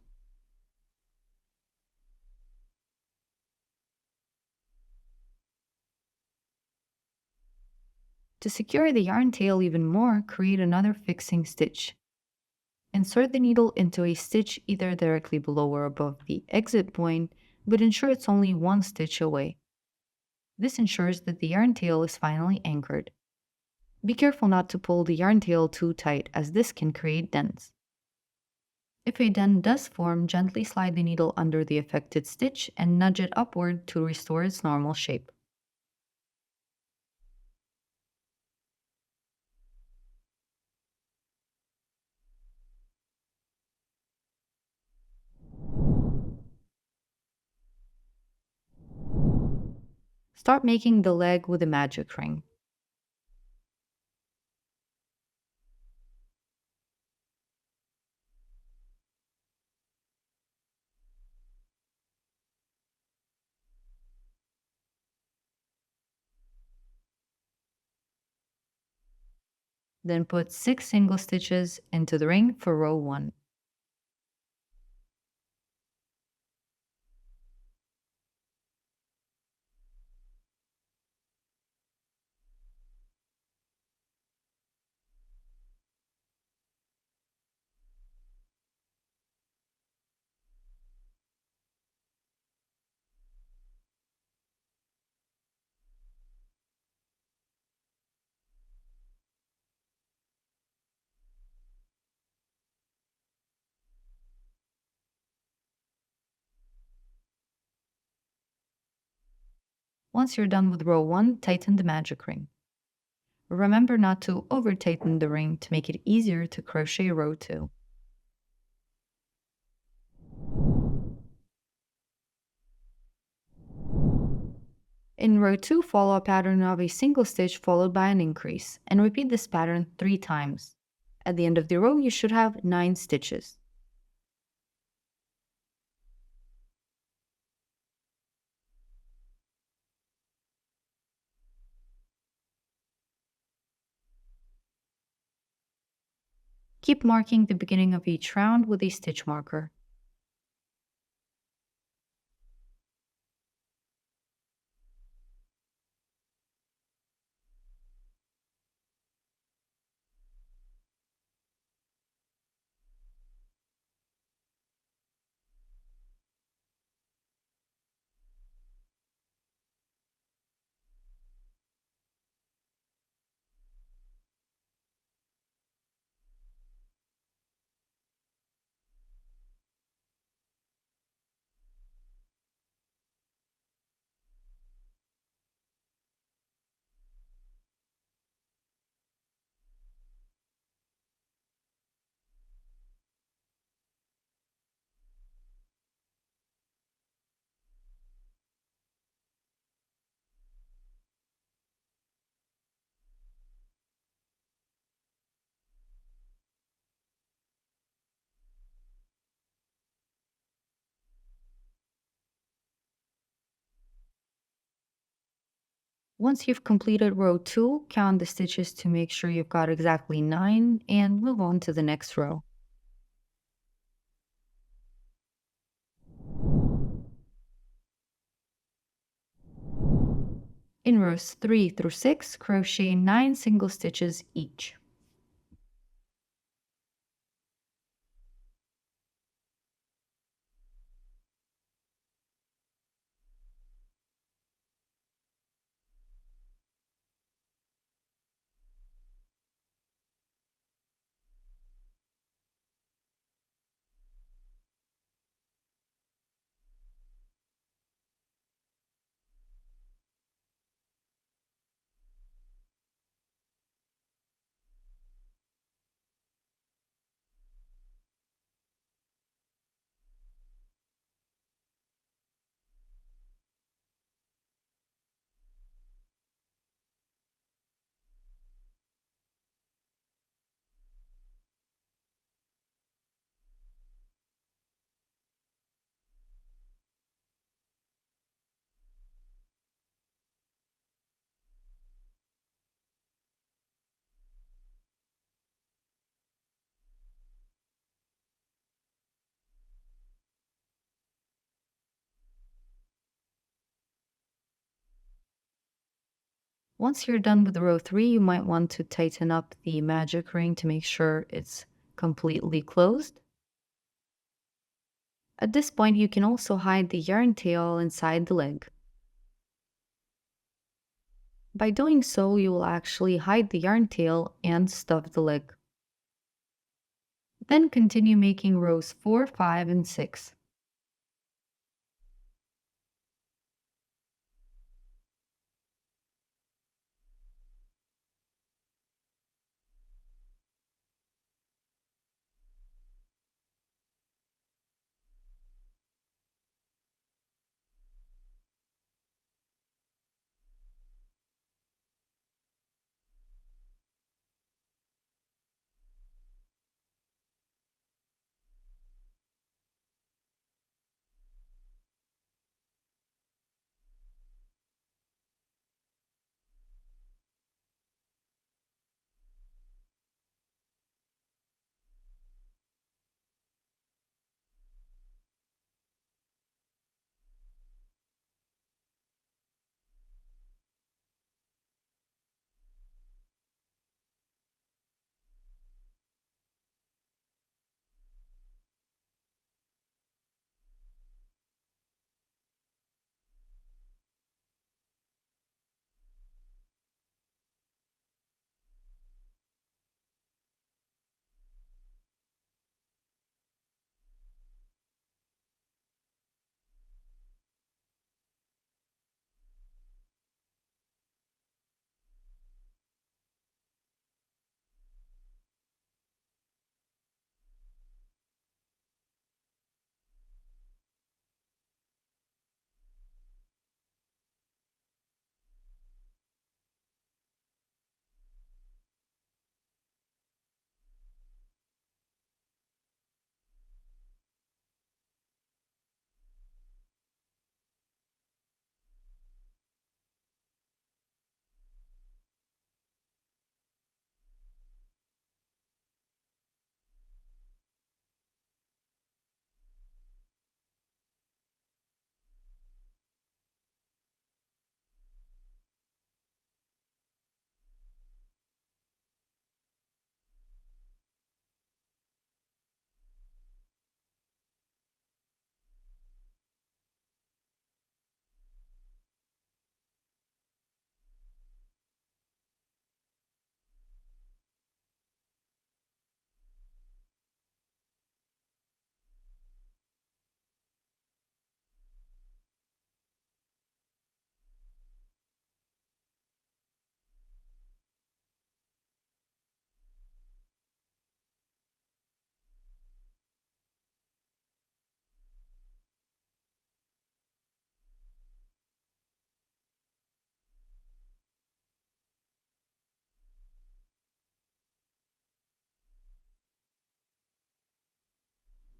To secure the yarn tail even more, create another fixing stitch. Insert the needle into a stitch either directly below or above the exit point, but ensure it's only one stitch away. This ensures that the yarn tail is finally anchored. Be careful not to pull the yarn tail too tight, as this can create dents. If a dent does form, gently slide the needle under the affected stitch and nudge it upward to restore its normal shape. Start making the leg with a magic ring. Then put 6 single stitches into the ring for row 1. Once you're done with row 1, tighten the magic ring. Remember not to over-tighten the ring to make it easier to crochet row 2. In row 2, follow a pattern of a single stitch followed by an increase, and repeat this pattern 3 times. At the end of the row, you should have 9 stitches. Keep marking the beginning of each round with a stitch marker. Once you've completed row 2, count the stitches to make sure you've got exactly 9 and move on to the next row. In rows 3 through 6, crochet 9 single stitches each. Once you're done with row 3, you might want to tighten up the magic ring to make sure it's completely closed. At this point, you can also hide the yarn tail inside the leg. By doing so, you will actually hide the yarn tail and stuff the leg. Then continue making rows 4, 5, and 6.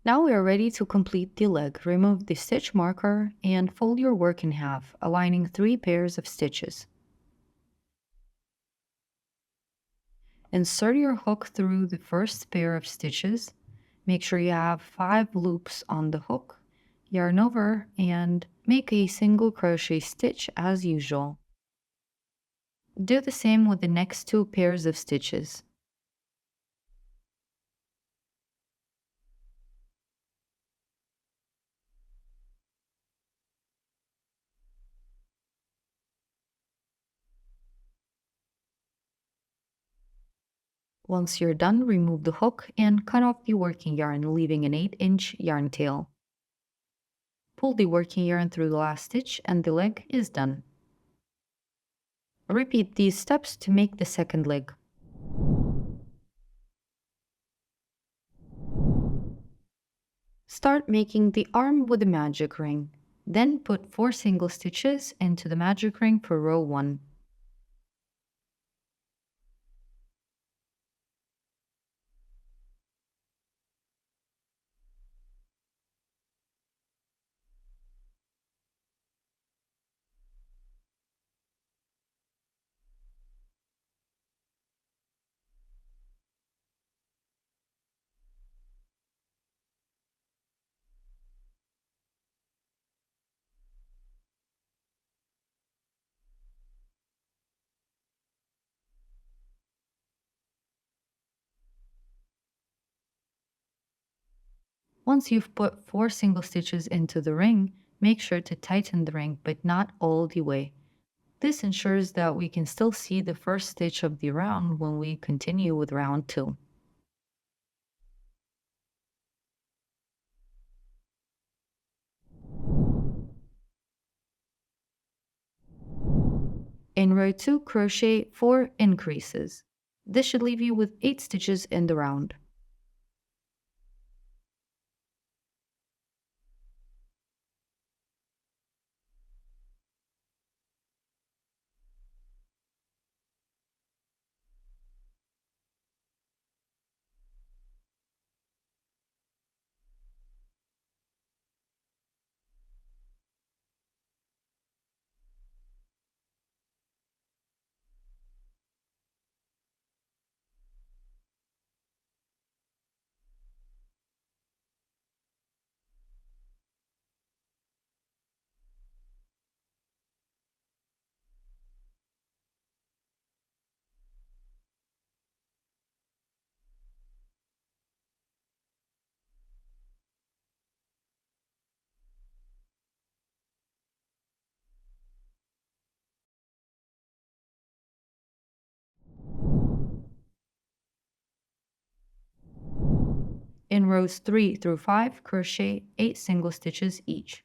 Now we are ready to complete the leg. Remove the stitch marker and fold your work in half, aligning 3 pairs of stitches. Insert your hook through the first pair of stitches. Make sure you have 5 loops on the hook. Yarn over and make a single crochet stitch as usual. Do the same with the next 2 pairs of stitches. Once you're done, remove the hook and cut off the working yarn, leaving an 8-inch yarn tail. Pull the working yarn through the last stitch and the leg is done. Repeat these steps to make the second leg. Start making the arm with the magic ring. Then put 4 single stitches into the magic ring for row 1. Once you've put 4 single stitches into the ring, make sure to tighten the ring, but not all the way. This ensures that we can still see the first stitch of the round when we continue with round 2. In row 2, crochet 4 increases. This should leave you with 8 stitches in the round. In rows 3 through 5, crochet 8 single stitches each.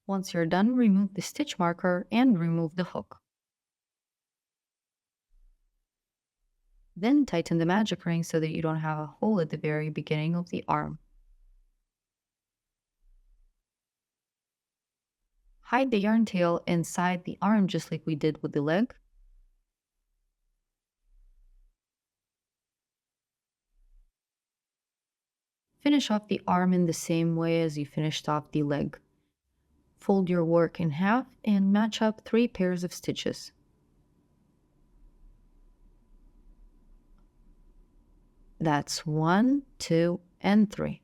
Once you're done, remove the stitch marker and remove the hook. Then tighten the magic ring so that you don't have a hole at the very beginning of the arm. Hide the yarn tail inside the arm just like we did with the leg. Finish off the arm in the same way as you finished off the leg. Fold your work in half and match up 3 pairs of stitches. That's 1, 2, and 3.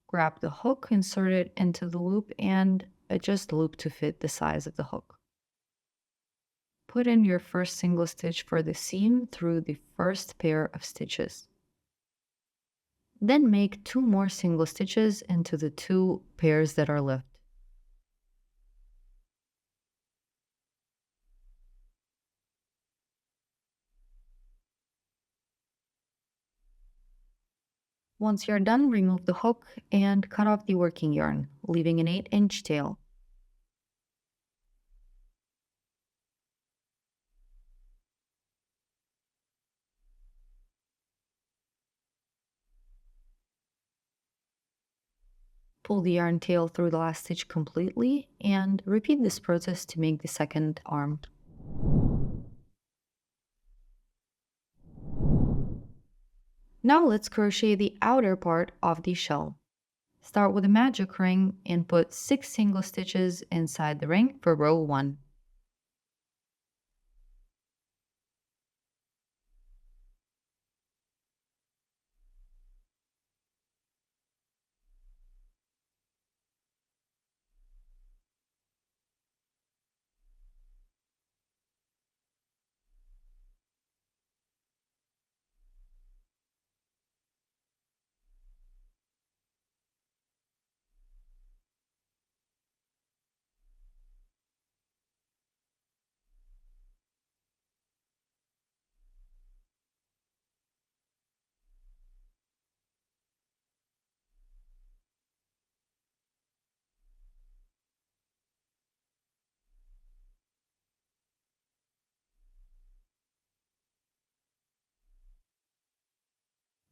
Grab the hook, insert it into the loop, and adjust the loop to fit the size of the hook. Put in your first single stitch for the seam through the first pair of stitches. Then make 2 more single stitches into the 2 pairs that are left. Once you're done, remove the hook and cut off the working yarn, leaving an 8-inch tail. Pull the yarn tail through the last stitch completely and repeat this process to make the second arm. Now let's crochet the outer part of the shell. Start with a magic ring and put 6 single stitches inside the ring for row 1.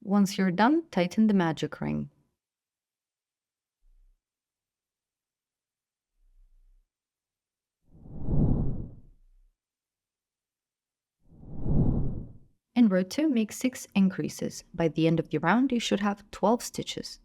Once you're done, tighten the magic ring. In row 2, make 6 increases. By the end of the round, you should have 12 stitches.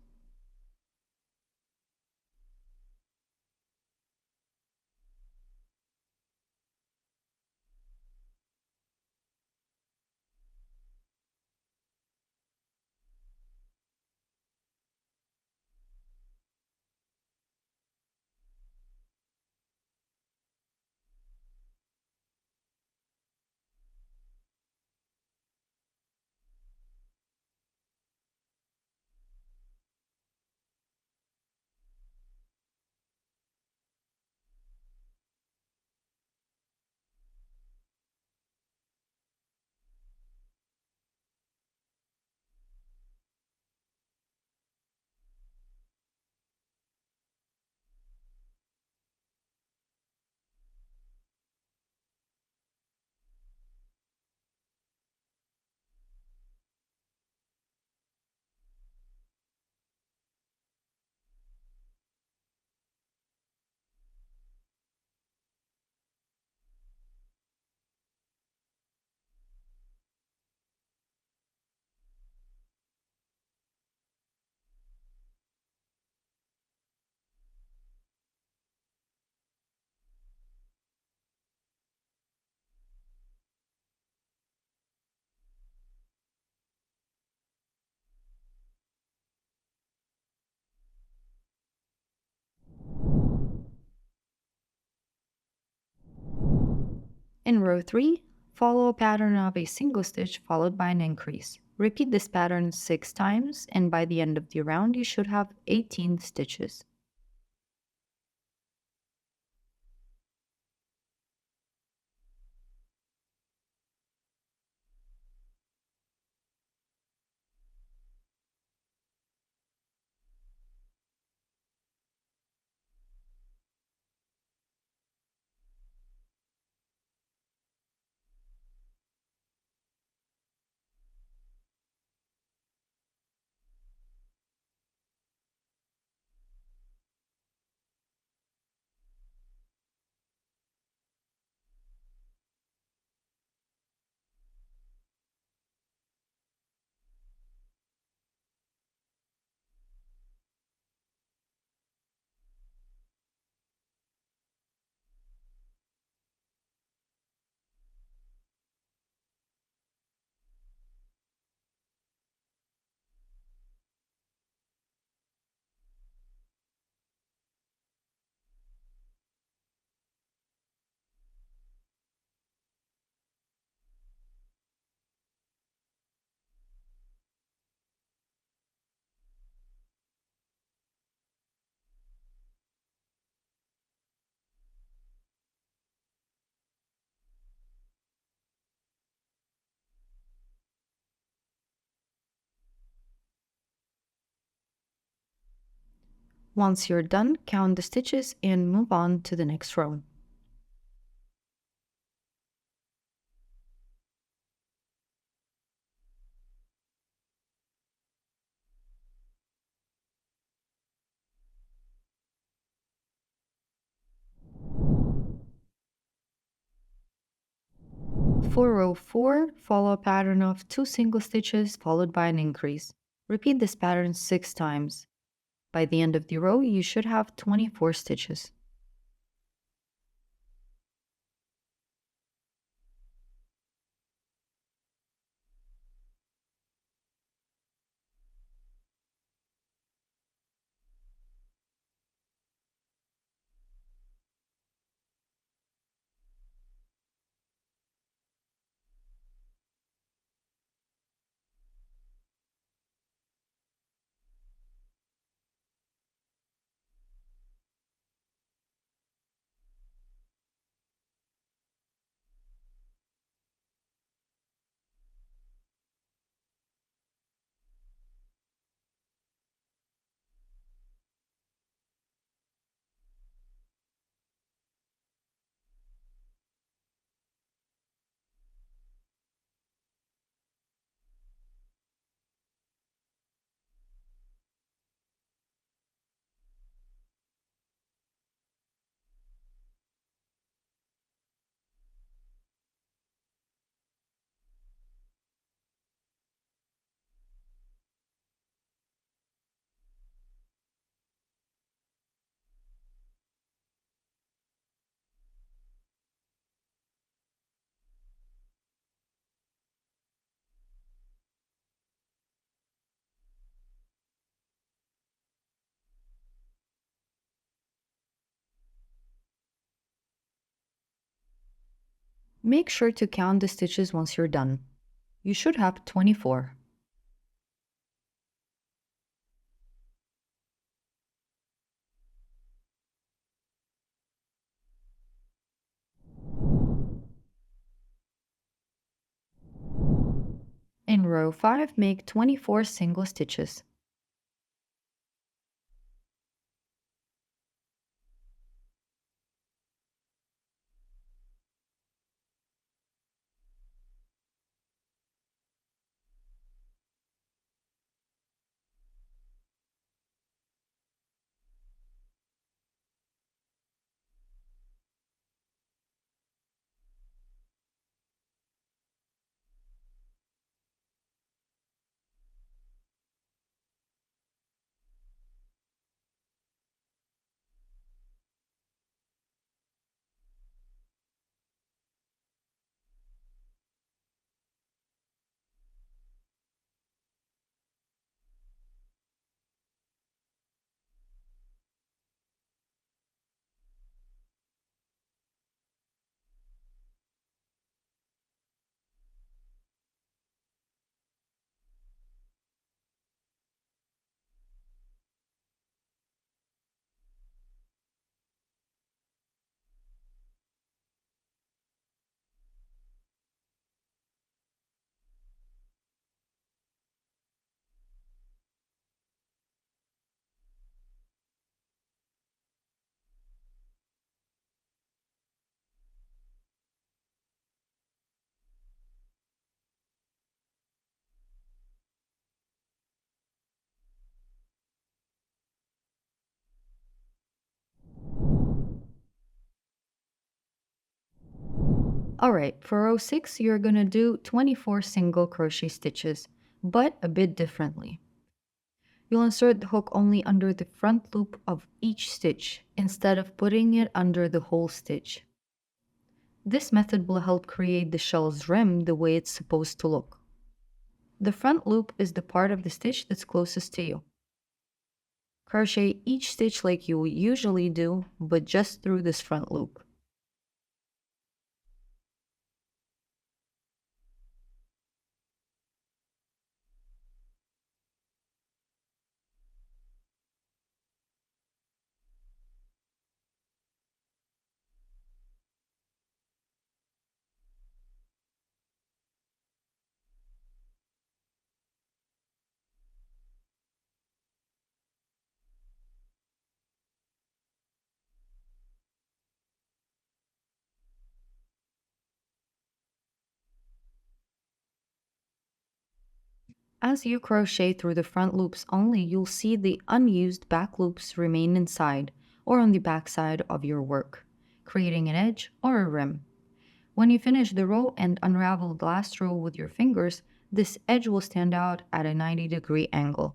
In row 3, follow a pattern of a single stitch followed by an increase. Repeat this pattern 6 times, and by the end of the round, you should have 18 stitches. Once you're done, count the stitches and move on to the next row. For row 4, follow a pattern of 2 single stitches followed by an increase. Repeat this pattern 6 times. By the end of the row, you should have 24 stitches. Make sure to count the stitches once you're done. You should have 24. In row 5, make 24 single stitches. Alright, for row 6, you're gonna do 24 single crochet stitches, but a bit differently. You'll insert the hook only under the front loop of each stitch instead of putting it under the whole stitch. This method will help create the shell's rim the way it's supposed to look. The front loop is the part of the stitch that's closest to you. Crochet each stitch like you usually do, but just through this front loop. As you crochet through the front loops only, you'll see the unused back loops remain inside or on the back side of your work, creating an edge or a rim. When you finish the row and unravel the last row with your fingers, this edge will stand out at a 90-degree angle.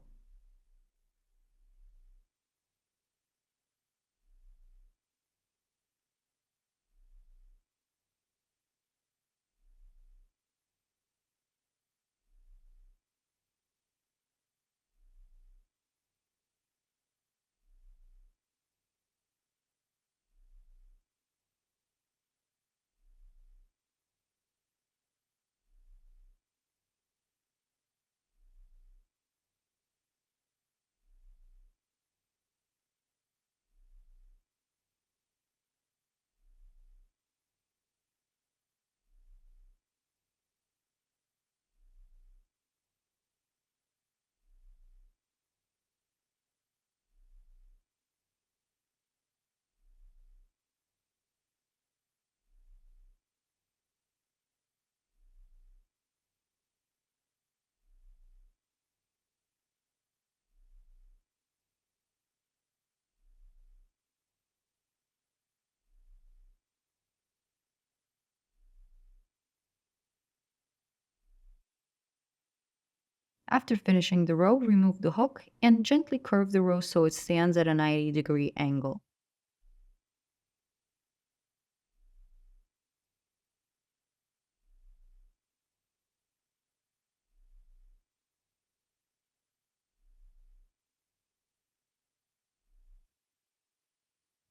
After finishing the row, remove the hook and gently curve the row so it stands at a 90-degree angle.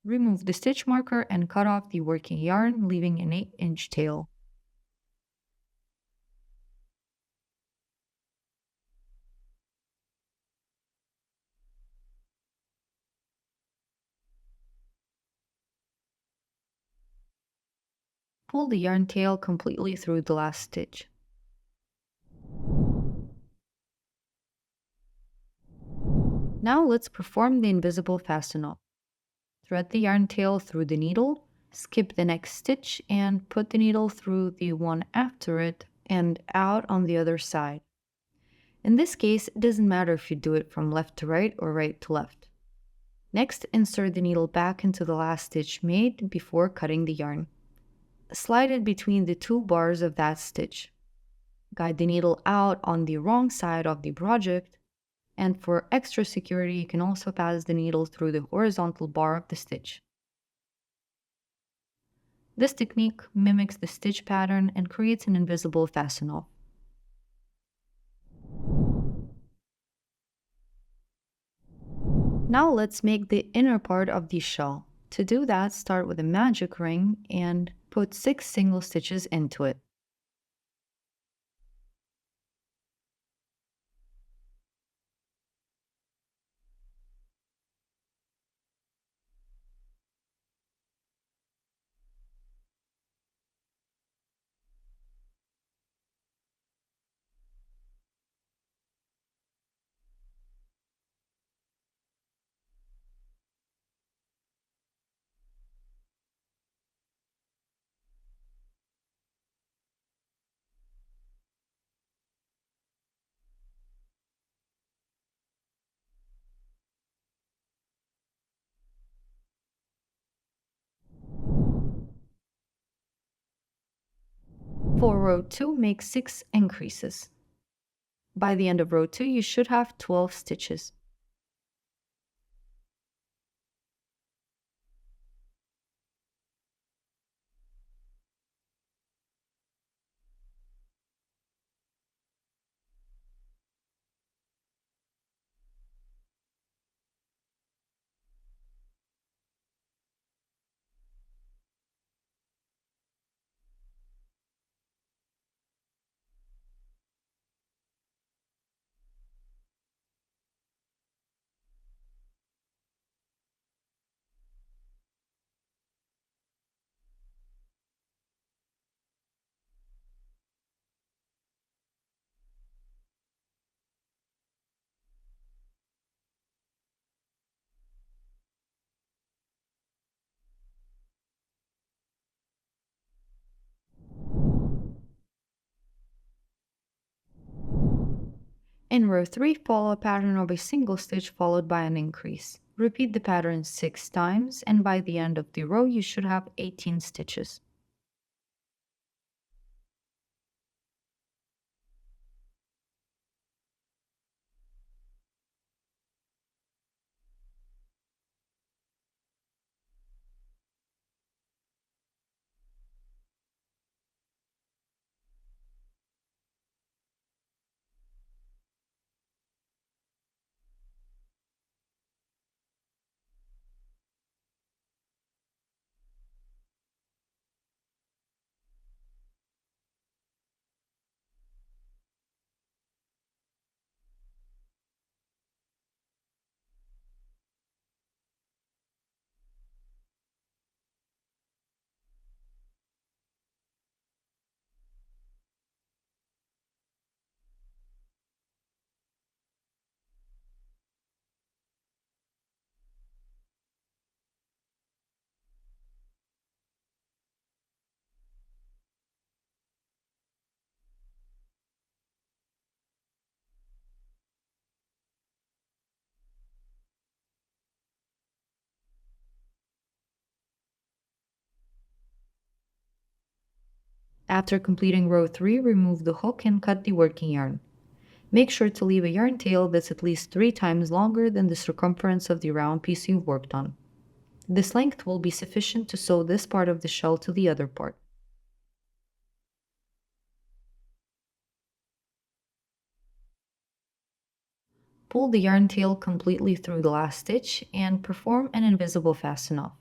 Remove the stitch marker and cut off the working yarn, leaving an 8-inch tail. Pull the yarn tail completely through the last stitch. Now let's perform the invisible fasten off. Thread the yarn tail through the needle, skip the next stitch, and put the needle through the one after it and out on the other side. In this case, it doesn't matter if you do it from left to right or right to left. Next, insert the needle back into the last stitch made before cutting the yarn. Slide it between the two bars of that stitch. Guide the needle out on the wrong side of the project, and for extra security, you can also pass the needle through the horizontal bar of the stitch. This technique mimics the stitch pattern and creates an invisible fasten off. Now let's make the inner part of the shell. To do that, start with a magic ring and put 6 single stitches into it. For row 2, make 6 increases. By the end of row 2, you should have 12 stitches. In row 3, follow a pattern of a single stitch followed by an increase. Repeat the pattern 6 times, and by the end of the row you should have 18 stitches. After completing row 3, remove the hook and cut the working yarn. Make sure to leave a yarn tail that's at least 3 times longer than the circumference of the round piece you've worked on. This length will be sufficient to sew this part of the shell to the other part. Pull the yarn tail completely through the last stitch and perform an invisible fasten off.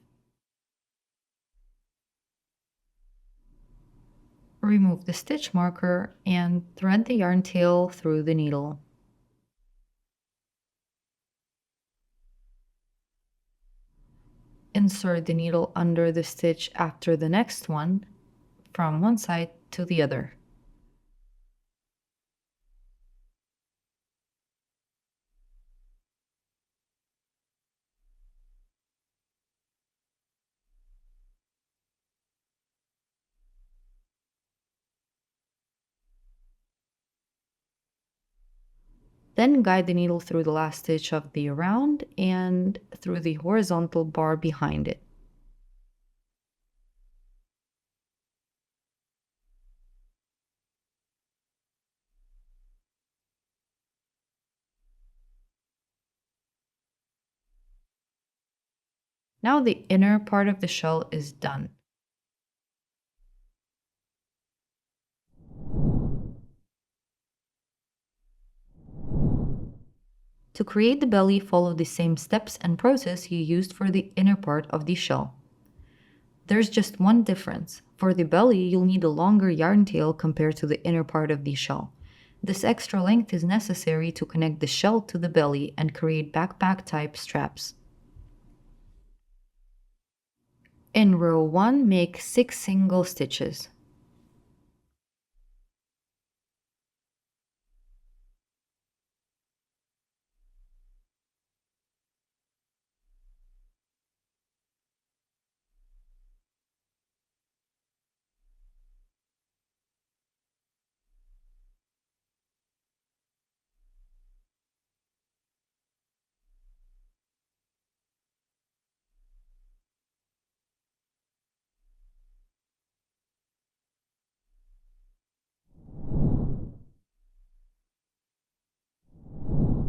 Remove the stitch marker and thread the yarn tail through the needle. Insert the needle under the stitch after the next one, from one side to the other. Then guide the needle through the last stitch of the around and through the horizontal bar behind it. Now the inner part of the shell is done. To create the belly, follow the same steps and process you used for the inner part of the shell. There's just one difference. For the belly, you'll need a longer yarn tail compared to the inner part of the shell. This extra length is necessary to connect the shell to the belly and create backpack-type straps. In row 1, make 6 single stitches.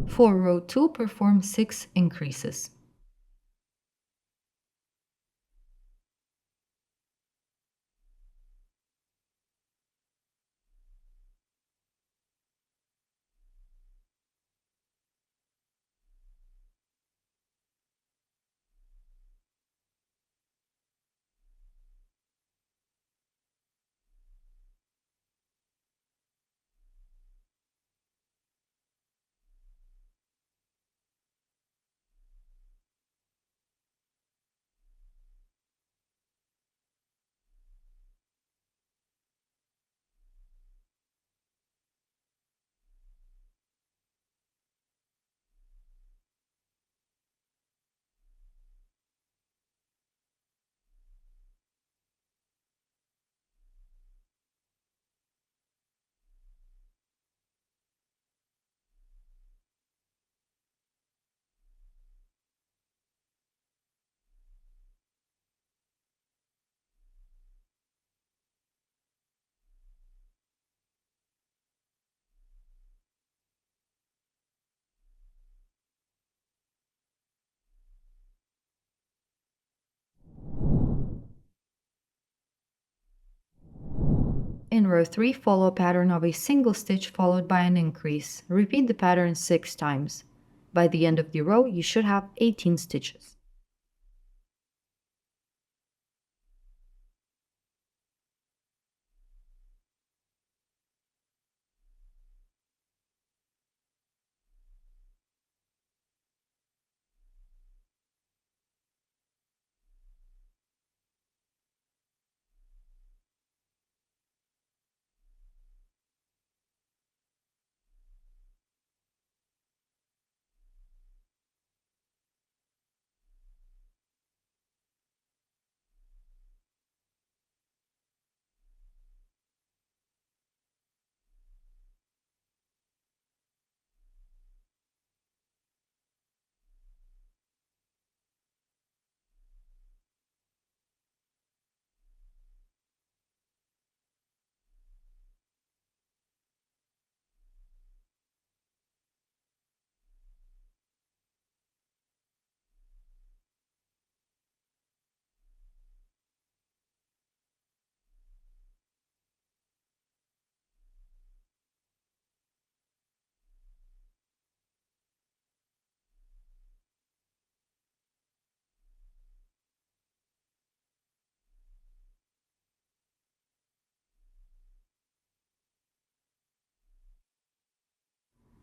For row 2, perform 6 increases. In row 3, follow a pattern of a single stitch followed by an increase. Repeat the pattern 6 times. By the end of the row, you should have 18 stitches.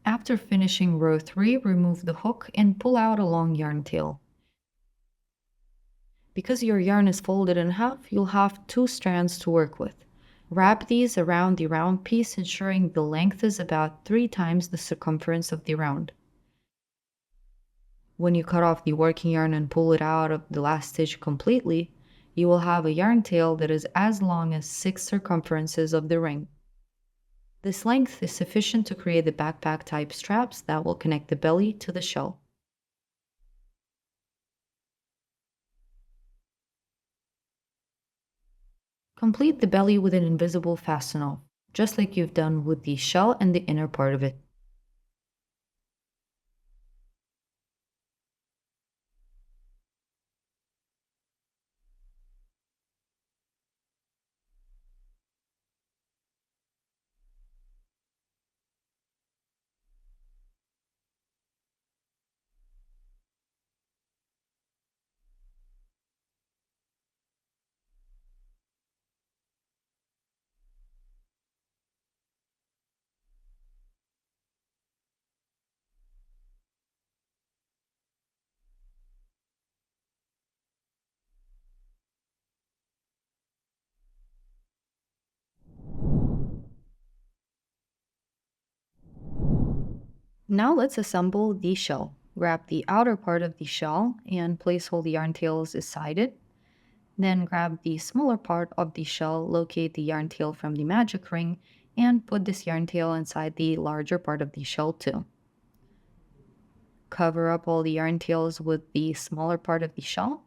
After finishing row 3, remove the hook and pull out a long yarn tail. Because your yarn is folded in half, you'll have 2 strands to work with. Wrap these around the round piece, ensuring the length is about 3 times the circumference of the round. When you cut off the working yarn and pull it out of the last stitch completely, you will have a yarn tail that is as long as 6 circumferences of the ring. This length is sufficient to create the backpack type straps that will connect the belly to the shell. Complete the belly with an invisible fasten off, just like you've done with the shell and the inner part of it. Now let's assemble the shell. Grab the outer part of the shell and place all the yarn tails aside it. Then grab the smaller part of the shell, locate the yarn tail from the magic ring, and put this yarn tail inside the larger part of the shell too. Cover up all the yarn tails with the smaller part of the shell,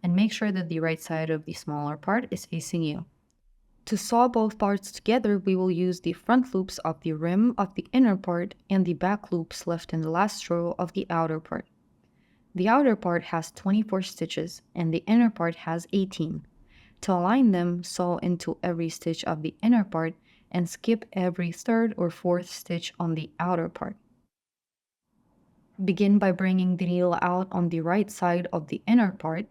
and make sure that the right side of the smaller part is facing you. To sew both parts together, we will use the front loops of the rim of the inner part and the back loops left in the last row of the outer part. The outer part has 24 stitches and the inner part has 18. To align them, sew into every stitch of the inner part and skip every third or fourth stitch on the outer part. Begin by bringing the needle out on the right side of the inner part.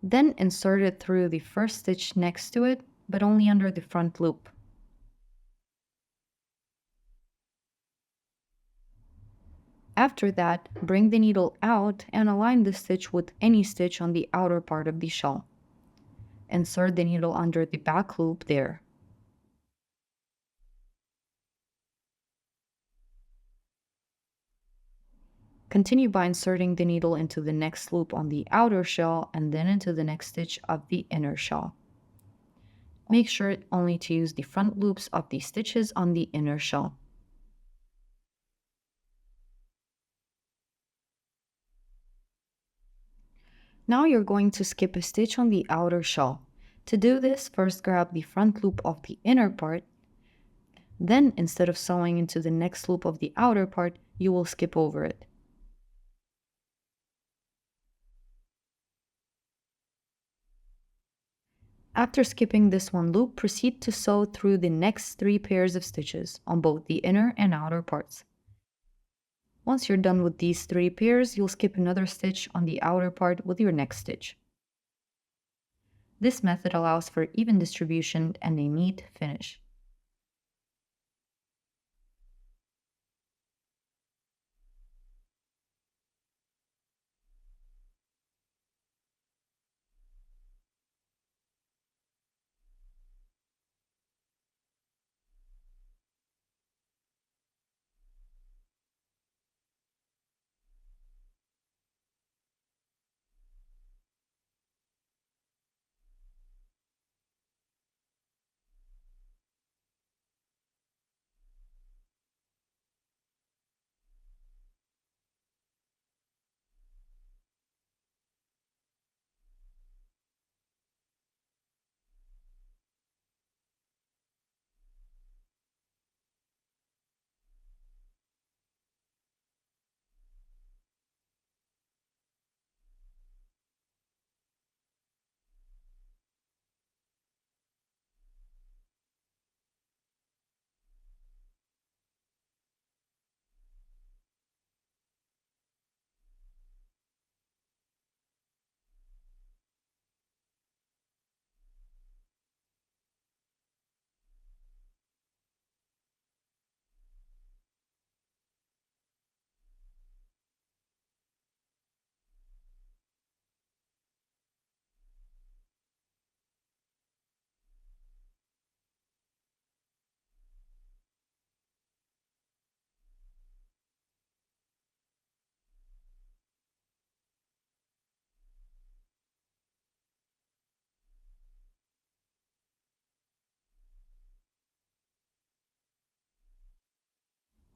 Then insert it through the first stitch next to it, but only under the front loop. After that, bring the needle out and align the stitch with any stitch on the outer part of the shell. Insert the needle under the back loop there. Continue by inserting the needle into the next loop on the outer shell and then into the next stitch of the inner shell. Make sure only to use the front loops of the stitches on the inner shell. Now you're going to skip a stitch on the outer shell. To do this, first grab the front loop of the inner part. Then, instead of sewing into the next loop of the outer part, you will skip over it. After skipping this one loop, proceed to sew through the next 3 pairs of stitches on both the inner and outer parts. Once you're done with these 3 pairs, you'll skip another stitch on the outer part with your next stitch. This method allows for even distribution and a neat finish.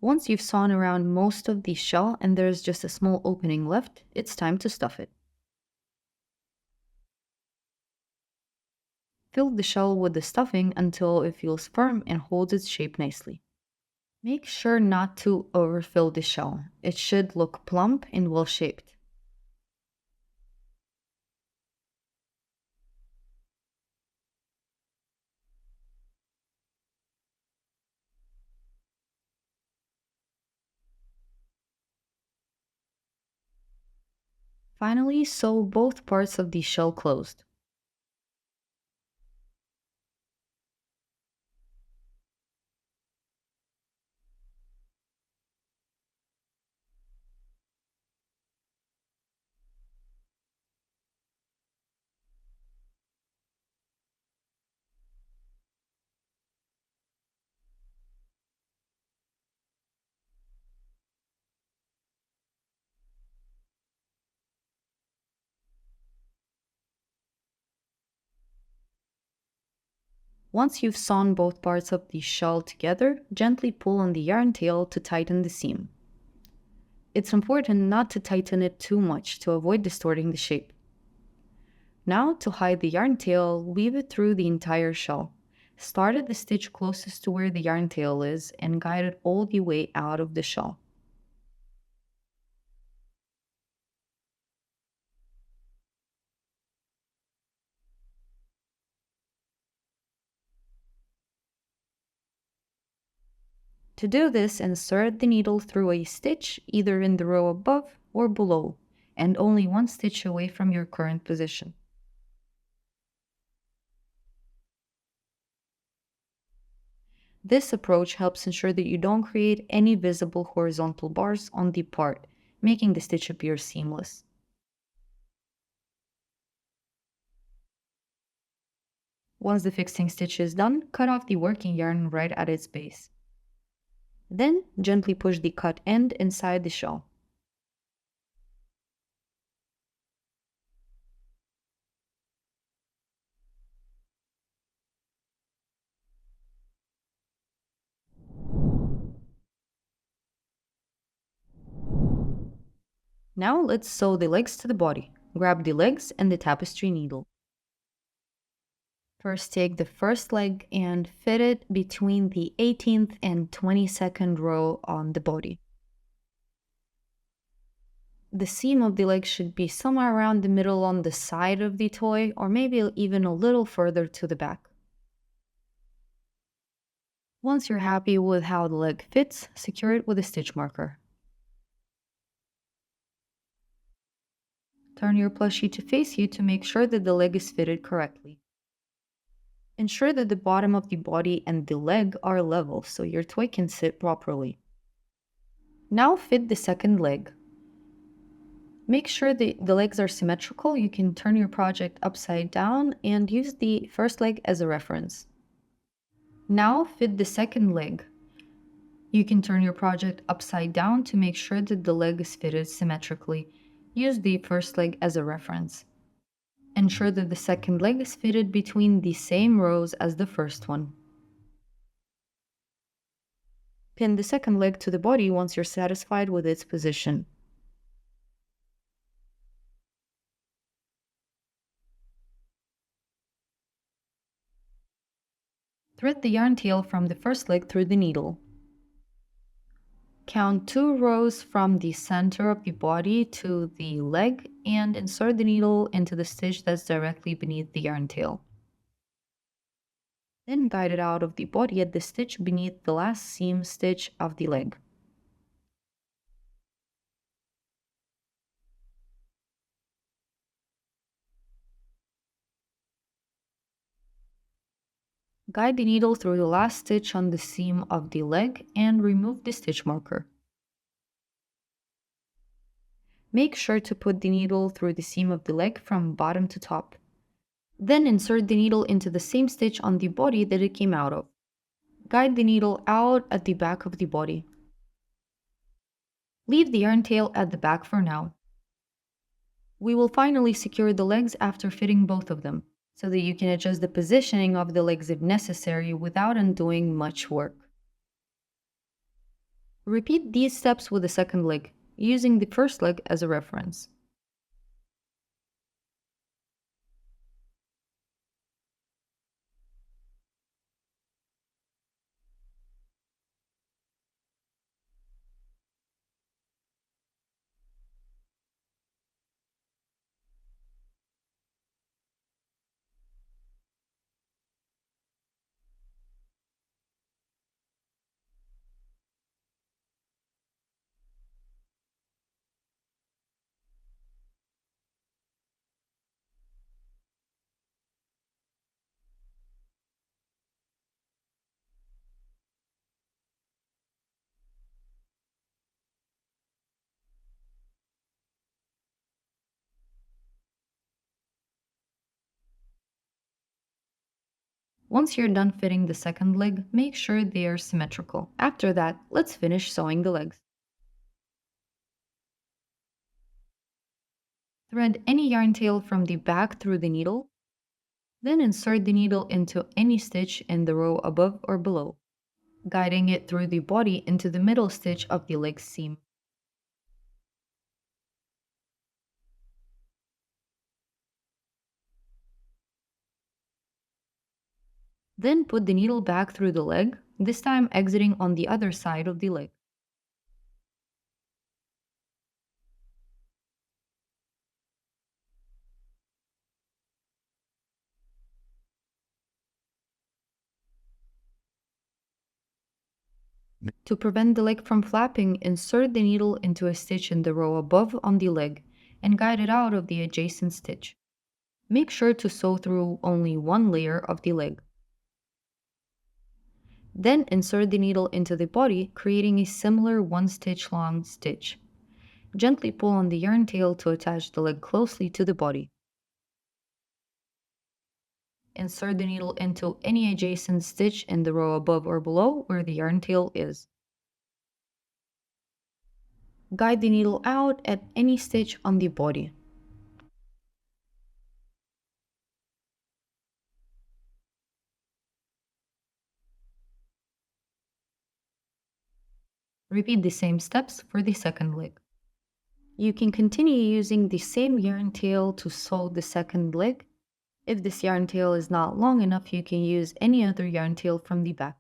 Once you've sewn around most of the shell and there's just a small opening left, it's time to stuff it. Fill the shell with the stuffing until it feels firm and holds its shape nicely. Make sure not to overfill the shell. It should look plump and well-shaped. Finally, sew both parts of the shell closed. Once you've sewn both parts of the shell together, gently pull on the yarn tail to tighten the seam. It's important not to tighten it too much to avoid distorting the shape. Now, to hide the yarn tail, weave it through the entire shell. Start at the stitch closest to where the yarn tail is and guide it all the way out of the shell. To do this, insert the needle through a stitch either in the row above or below, and only one stitch away from your current position. This approach helps ensure that you don't create any visible horizontal bars on the part, making the stitch appear seamless. Once the fixing stitch is done, cut off the working yarn right at its base. Then, gently push the cut end inside the shell. Now let's sew the legs to the body. Grab the legs and the tapestry needle. First, take the first leg and fit it between the 18th and 22nd row on the body. The seam of the leg should be somewhere around the middle on the side of the toy, or maybe even a little further to the back. Once you're happy with how the leg fits, secure it with a stitch marker. Turn your plushie to face you to make sure that the leg is fitted correctly. Ensure that the bottom of the body and the leg are level so your toy can sit properly. Now fit the second leg. Make sure the legs are symmetrical. You can turn your project upside down and use the first leg as a reference. Now fit the second leg. You can turn your project upside down to make sure that the leg is fitted symmetrically. Use the first leg as a reference. Ensure that the second leg is fitted between the same rows as the first one. Pin the second leg to the body once you're satisfied with its position. Thread the yarn tail from the first leg through the needle. Count 2 rows from the center of the body to the leg and insert the needle into the stitch that's directly beneath the yarn tail. Then guide it out of the body at the stitch beneath the last seam stitch of the leg. Guide the needle through the last stitch on the seam of the leg and remove the stitch marker. Make sure to put the needle through the seam of the leg from bottom to top. Then insert the needle into the same stitch on the body that it came out of. Guide the needle out at the back of the body. Leave the yarn tail at the back for now. We will finally secure the legs after fitting both of them, so that you can adjust the positioning of the legs if necessary without undoing much work. Repeat these steps with the second leg, using the first leg as a reference. Once you're done fitting the second leg, make sure they are symmetrical. After that, let's finish sewing the legs. Thread any yarn tail from the back through the needle, then insert the needle into any stitch in the row above or below, guiding it through the body into the middle stitch of the leg seam. Then put the needle back through the leg, this time exiting on the other side of the leg. To prevent the leg from flapping, insert the needle into a stitch in the row above on the leg and guide it out of the adjacent stitch. Make sure to sew through only one layer of the leg. Then insert the needle into the body, creating a similar one-stitch long stitch. Gently pull on the yarn tail to attach the leg closely to the body. Insert the needle into any adjacent stitch in the row above or below where the yarn tail is. Guide the needle out at any stitch on the body. Repeat the same steps for the second leg. You can continue using the same yarn tail to sew the second leg. If this yarn tail is not long enough, you can use any other yarn tail from the back.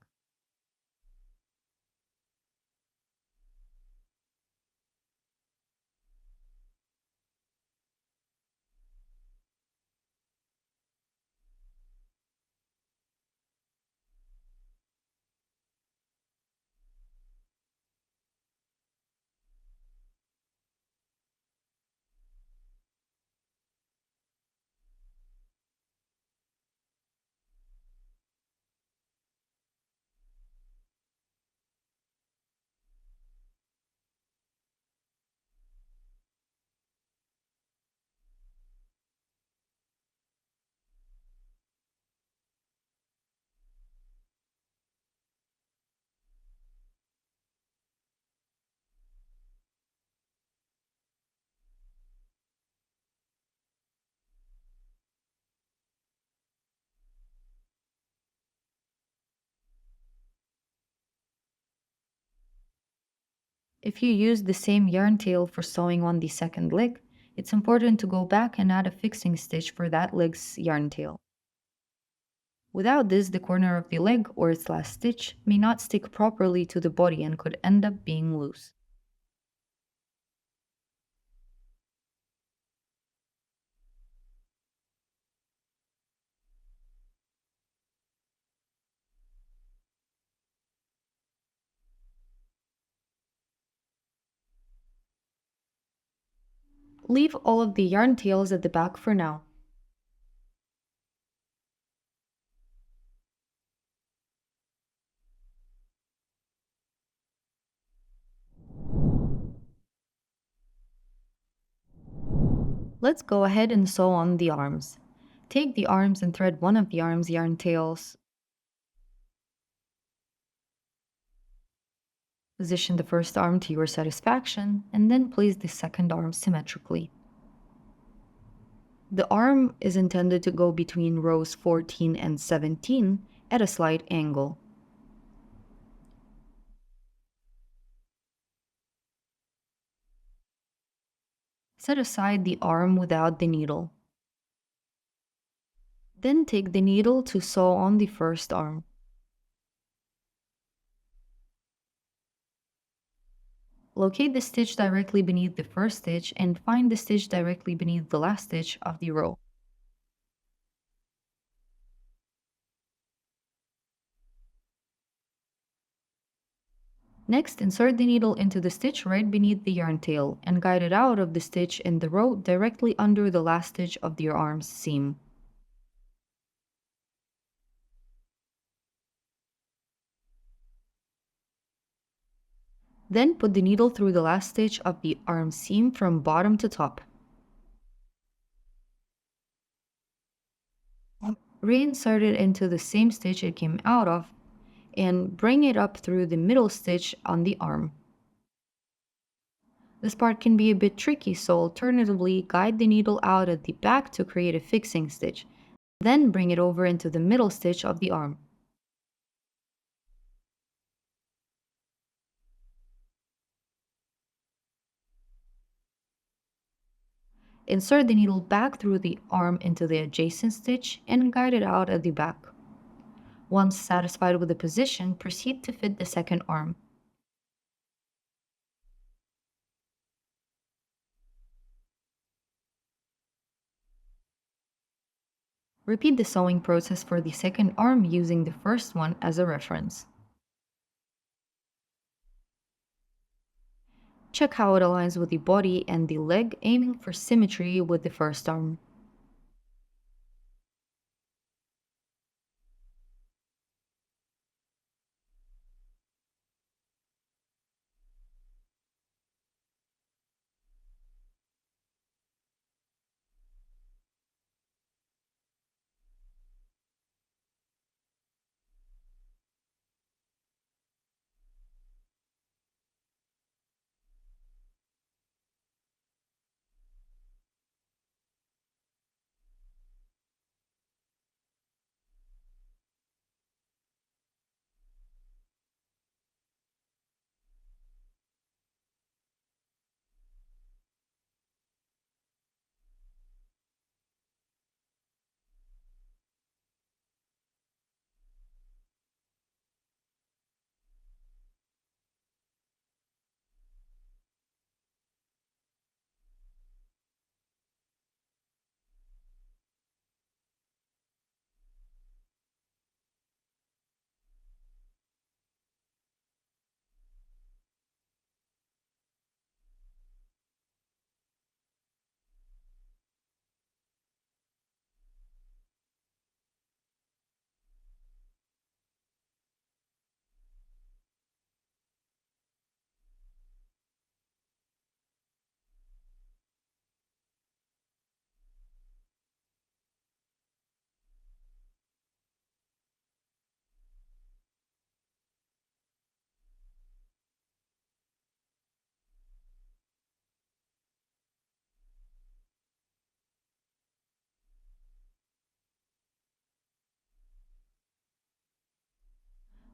If you use the same yarn tail for sewing on the second leg, it's important to go back and add a fixing stitch for that leg's yarn tail. Without this, the corner of the leg or its last stitch may not stick properly to the body and could end up being loose. Leave all of the yarn tails at the back for now. Let's go ahead and sew on the arms. Take the arms and thread one of the arm's yarn tails. Position the first arm to your satisfaction, and then place the second arm symmetrically. The arm is intended to go between rows 14 and 17 at a slight angle. Set aside the arm without the needle. Then take the needle to sew on the first arm. Locate the stitch directly beneath the first stitch and find the stitch directly beneath the last stitch of the row. Next, insert the needle into the stitch right beneath the yarn tail and guide it out of the stitch in the row directly under the last stitch of your arm's seam. Then put the needle through the last stitch of the arm seam from bottom to top. Reinsert it into the same stitch it came out of and bring it up through the middle stitch on the arm. This part can be a bit tricky, so alternatively guide the needle out at the back to create a fixing stitch. Then bring it over into the middle stitch of the arm. Insert the needle back through the arm into the adjacent stitch and guide it out at the back. Once satisfied with the position, proceed to fit the second arm. Repeat the sewing process for the second arm using the first one as a reference. Check how it aligns with the body and the leg, aiming for symmetry with the first arm.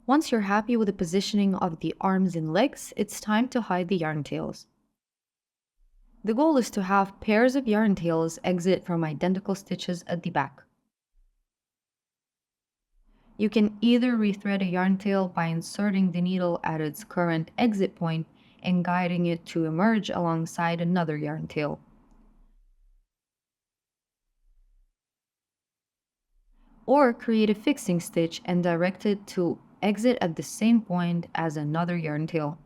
Once you're happy with the positioning of the arms and legs, it's time to hide the yarn tails. The goal is to have pairs of yarn tails exit from identical stitches at the back. You can either rethread a yarn tail by inserting the needle at its current exit point and guiding it to emerge alongside another yarn tail. Or create a fixing stitch and direct it to exit at the same point as another yarn tail.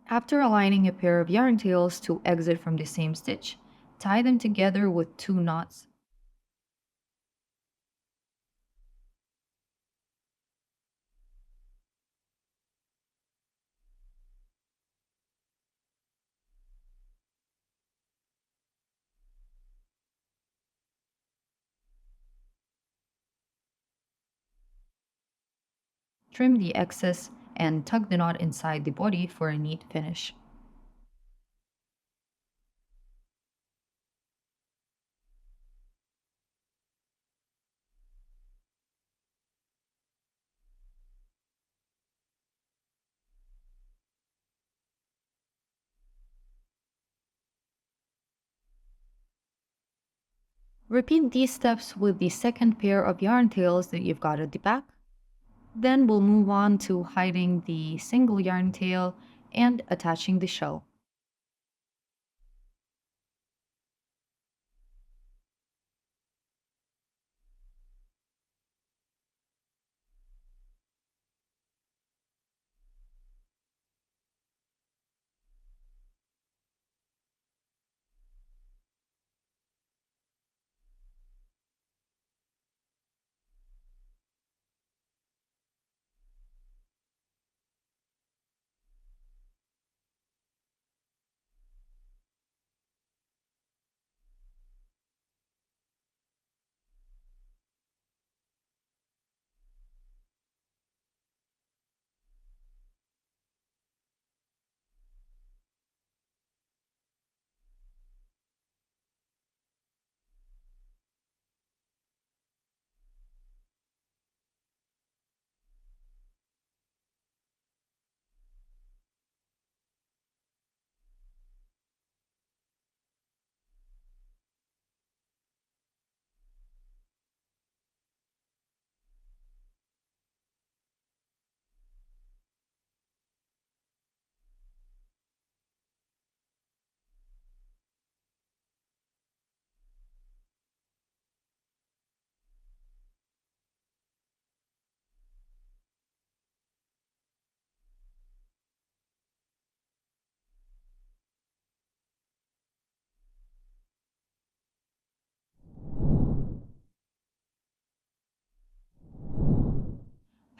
After aligning a pair of yarn tails to exit from the same stitch, tie them together with 2 knots. Trim the excess and tuck the knot inside the body for a neat finish. Repeat these steps with the second pair of yarn tails that you've got at the back. Then we'll move on to hiding the single yarn tail and attaching the shell.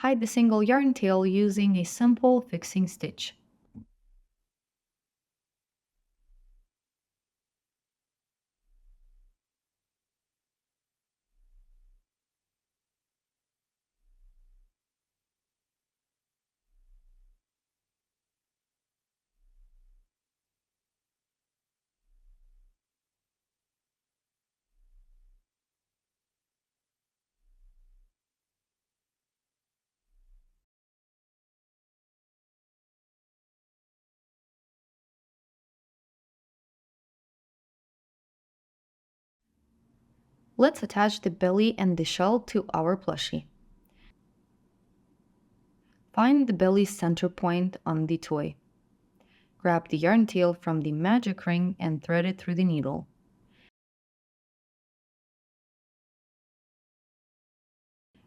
Hide the single yarn tail using a simple fixing stitch. Let's attach the belly and the shell to our plushie. Find the belly's center point on the toy. Grab the yarn tail from the magic ring and thread it through the needle.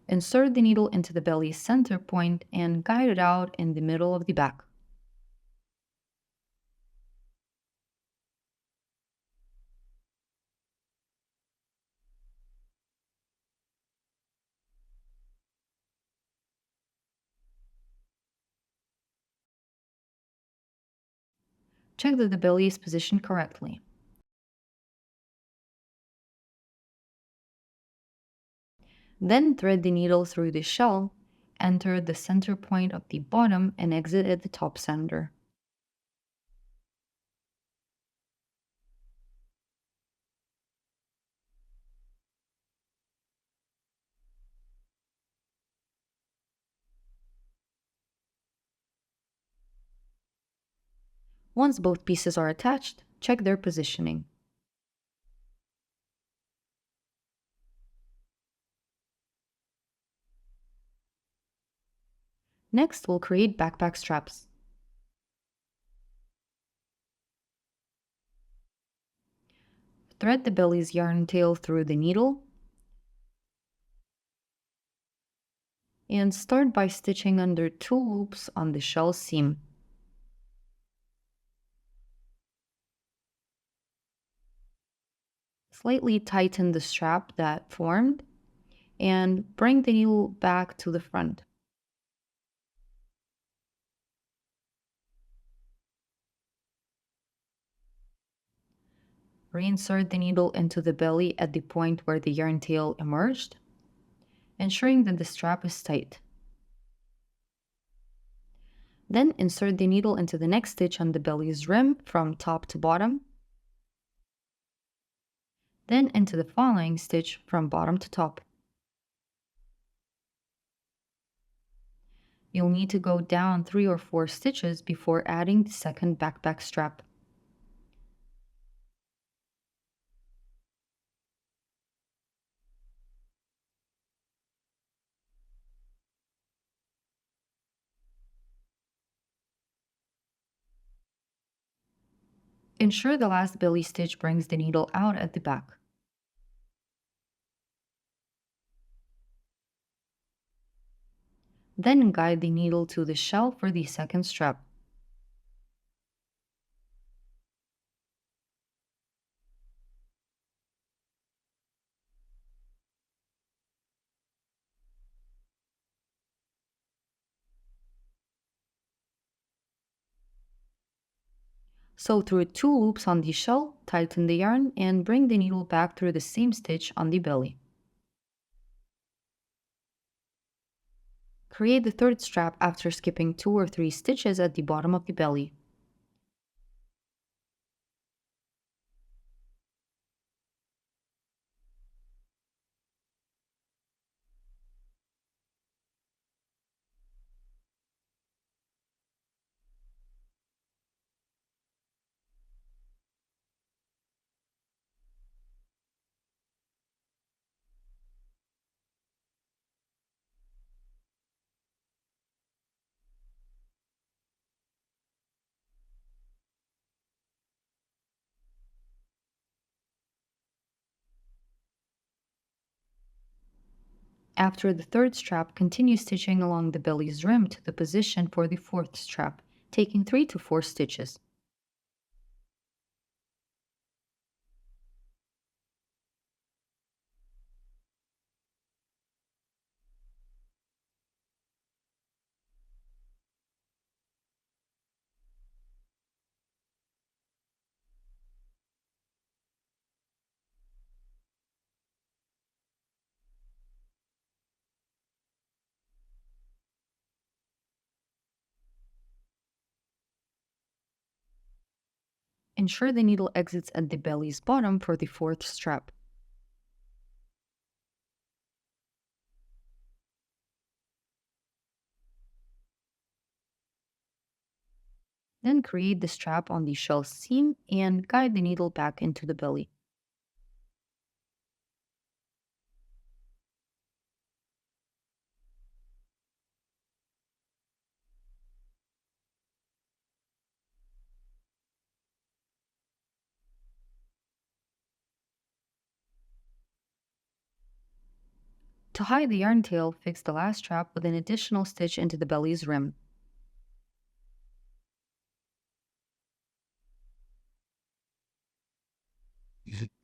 Insert the needle into the belly's center point and guide it out in the middle of the back. Check that the belly is positioned correctly. Then thread the needle through the shell, enter the center point of the bottom, and exit at the top center. Once both pieces are attached, check their positioning. Next, we'll create backpack straps. Thread the belly's yarn tail through the needle and start by stitching under 2 loops on the shell seam. Slightly tighten the strap that formed and bring the needle back to the front. Reinsert the needle into the belly at the point where the yarn tail emerged, ensuring that the strap is tight. Then insert the needle into the next stitch on the belly's rim from top to bottom, then into the following stitch from bottom to top. You'll need to go down 3 or 4 stitches before adding the second backpack strap. Ensure the last belly stitch brings the needle out at the back. Then guide the needle to the shell for the second strap. Sew through 2 loops on the shell, tighten the yarn, and bring the needle back through the same stitch on the belly. Create the third strap after skipping 2 or 3 stitches at the bottom of the belly. After the third strap, continue stitching along the belly's rim to the position for the fourth strap, taking 3 to 4 stitches. Ensure the needle exits at the belly's bottom for the fourth strap. Then create the strap on the shell seam and guide the needle back into the belly. To hide the yarn tail, fix the last strap with an additional stitch into the belly's rim.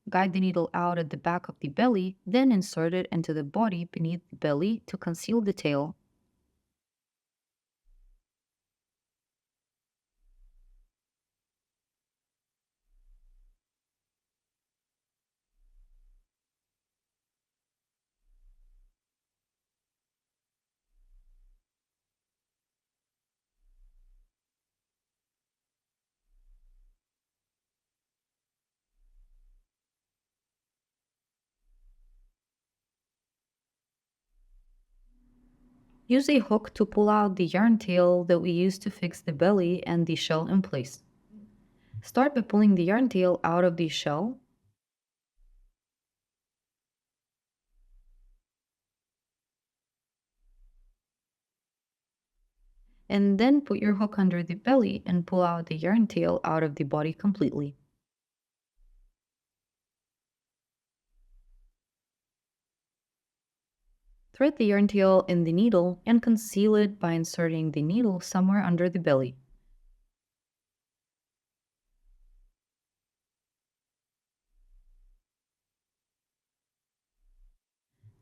Guide the needle out at the back of the belly, then insert it into the body beneath the belly to conceal the tail. Use a hook to pull out the yarn tail that we used to fix the belly and the shell in place. Start by pulling the yarn tail out of the shell, and then put your hook under the belly and pull out the yarn tail out of the body completely. Thread the yarn tail in the needle and conceal it by inserting the needle somewhere under the belly.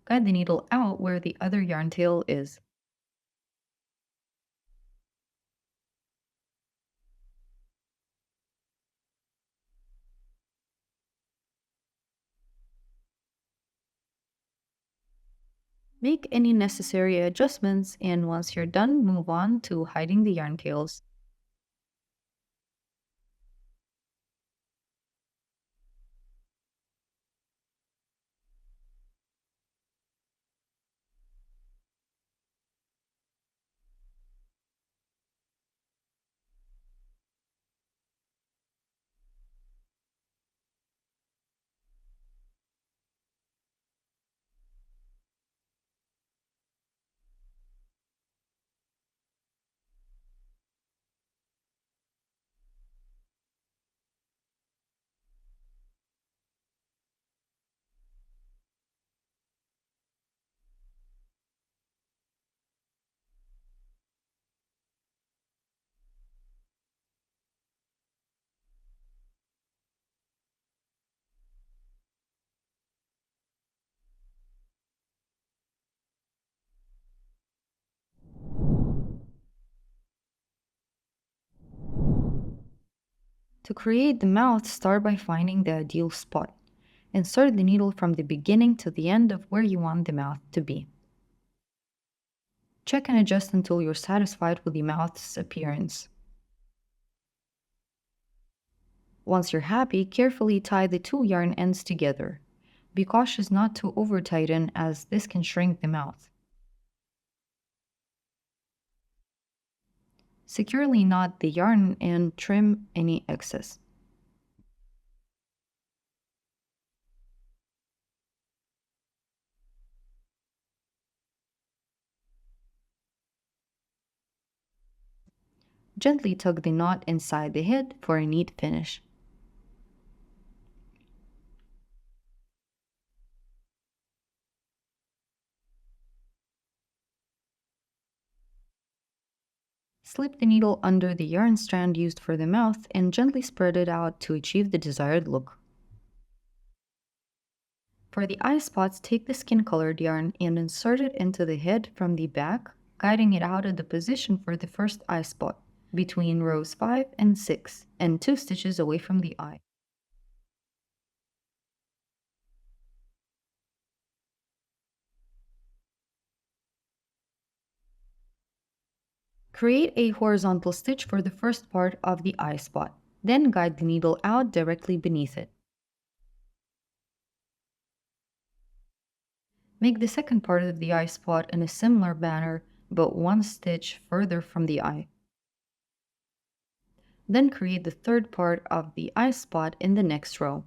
Guide the needle out where the other yarn tail is. Make any necessary adjustments, and once you're done, move on to hiding the yarn tails. To create the mouth, start by finding the ideal spot. Insert the needle from the beginning to the end of where you want the mouth to be. Check and adjust until you're satisfied with the mouth's appearance. Once you're happy, carefully tie the two yarn ends together. Be cautious not to over-tighten, as this can shrink the mouth. Securely knot the yarn and trim any excess. Gently tug the knot inside the head for a neat finish. Slip the needle under the yarn strand used for the mouth and gently spread it out to achieve the desired look. For the eye spots, take the skin-colored yarn and insert it into the head from the back, guiding it out at the position for the first eye spot, between rows 5 and 6, and 2 stitches away from the eye. Create a horizontal stitch for the first part of the eye spot, then guide the needle out directly beneath it. Make the second part of the eye spot in a similar manner, but 1 stitch further from the eye. Then create the third part of the eye spot in the next row.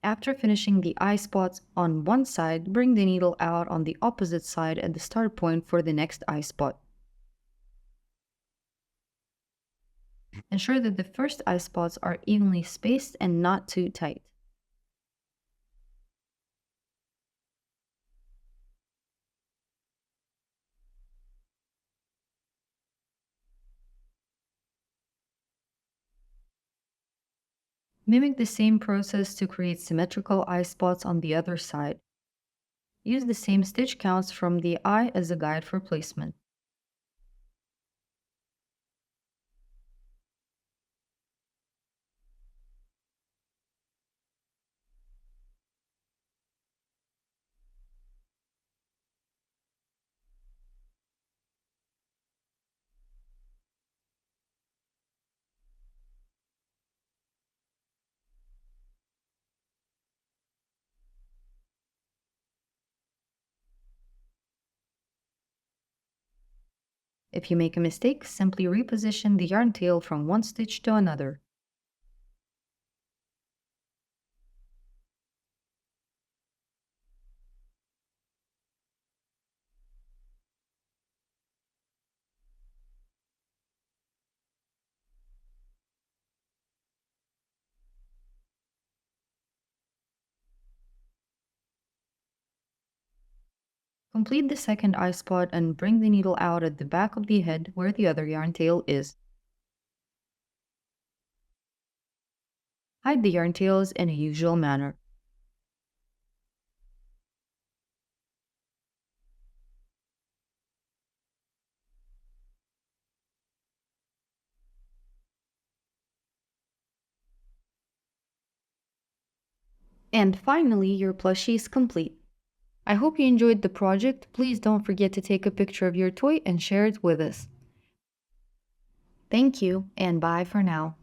After finishing the eye spots on one side, bring the needle out on the opposite side at the start point for the next eye spot. Ensure that the first eye spots are evenly spaced and not too tight. Mimic the same process to create symmetrical eye spots on the other side. Use the same stitch counts from the eye as a guide for placement. If you make a mistake, simply reposition the yarn tail from one stitch to another. Complete the second eye spot and bring the needle out at the back of the head where the other yarn tail is. Hide the yarn tails in a usual manner. And finally, your plushie is complete. I hope you enjoyed the project. Please don't forget to take a picture of your toy and share it with us. Thank you, and bye for now.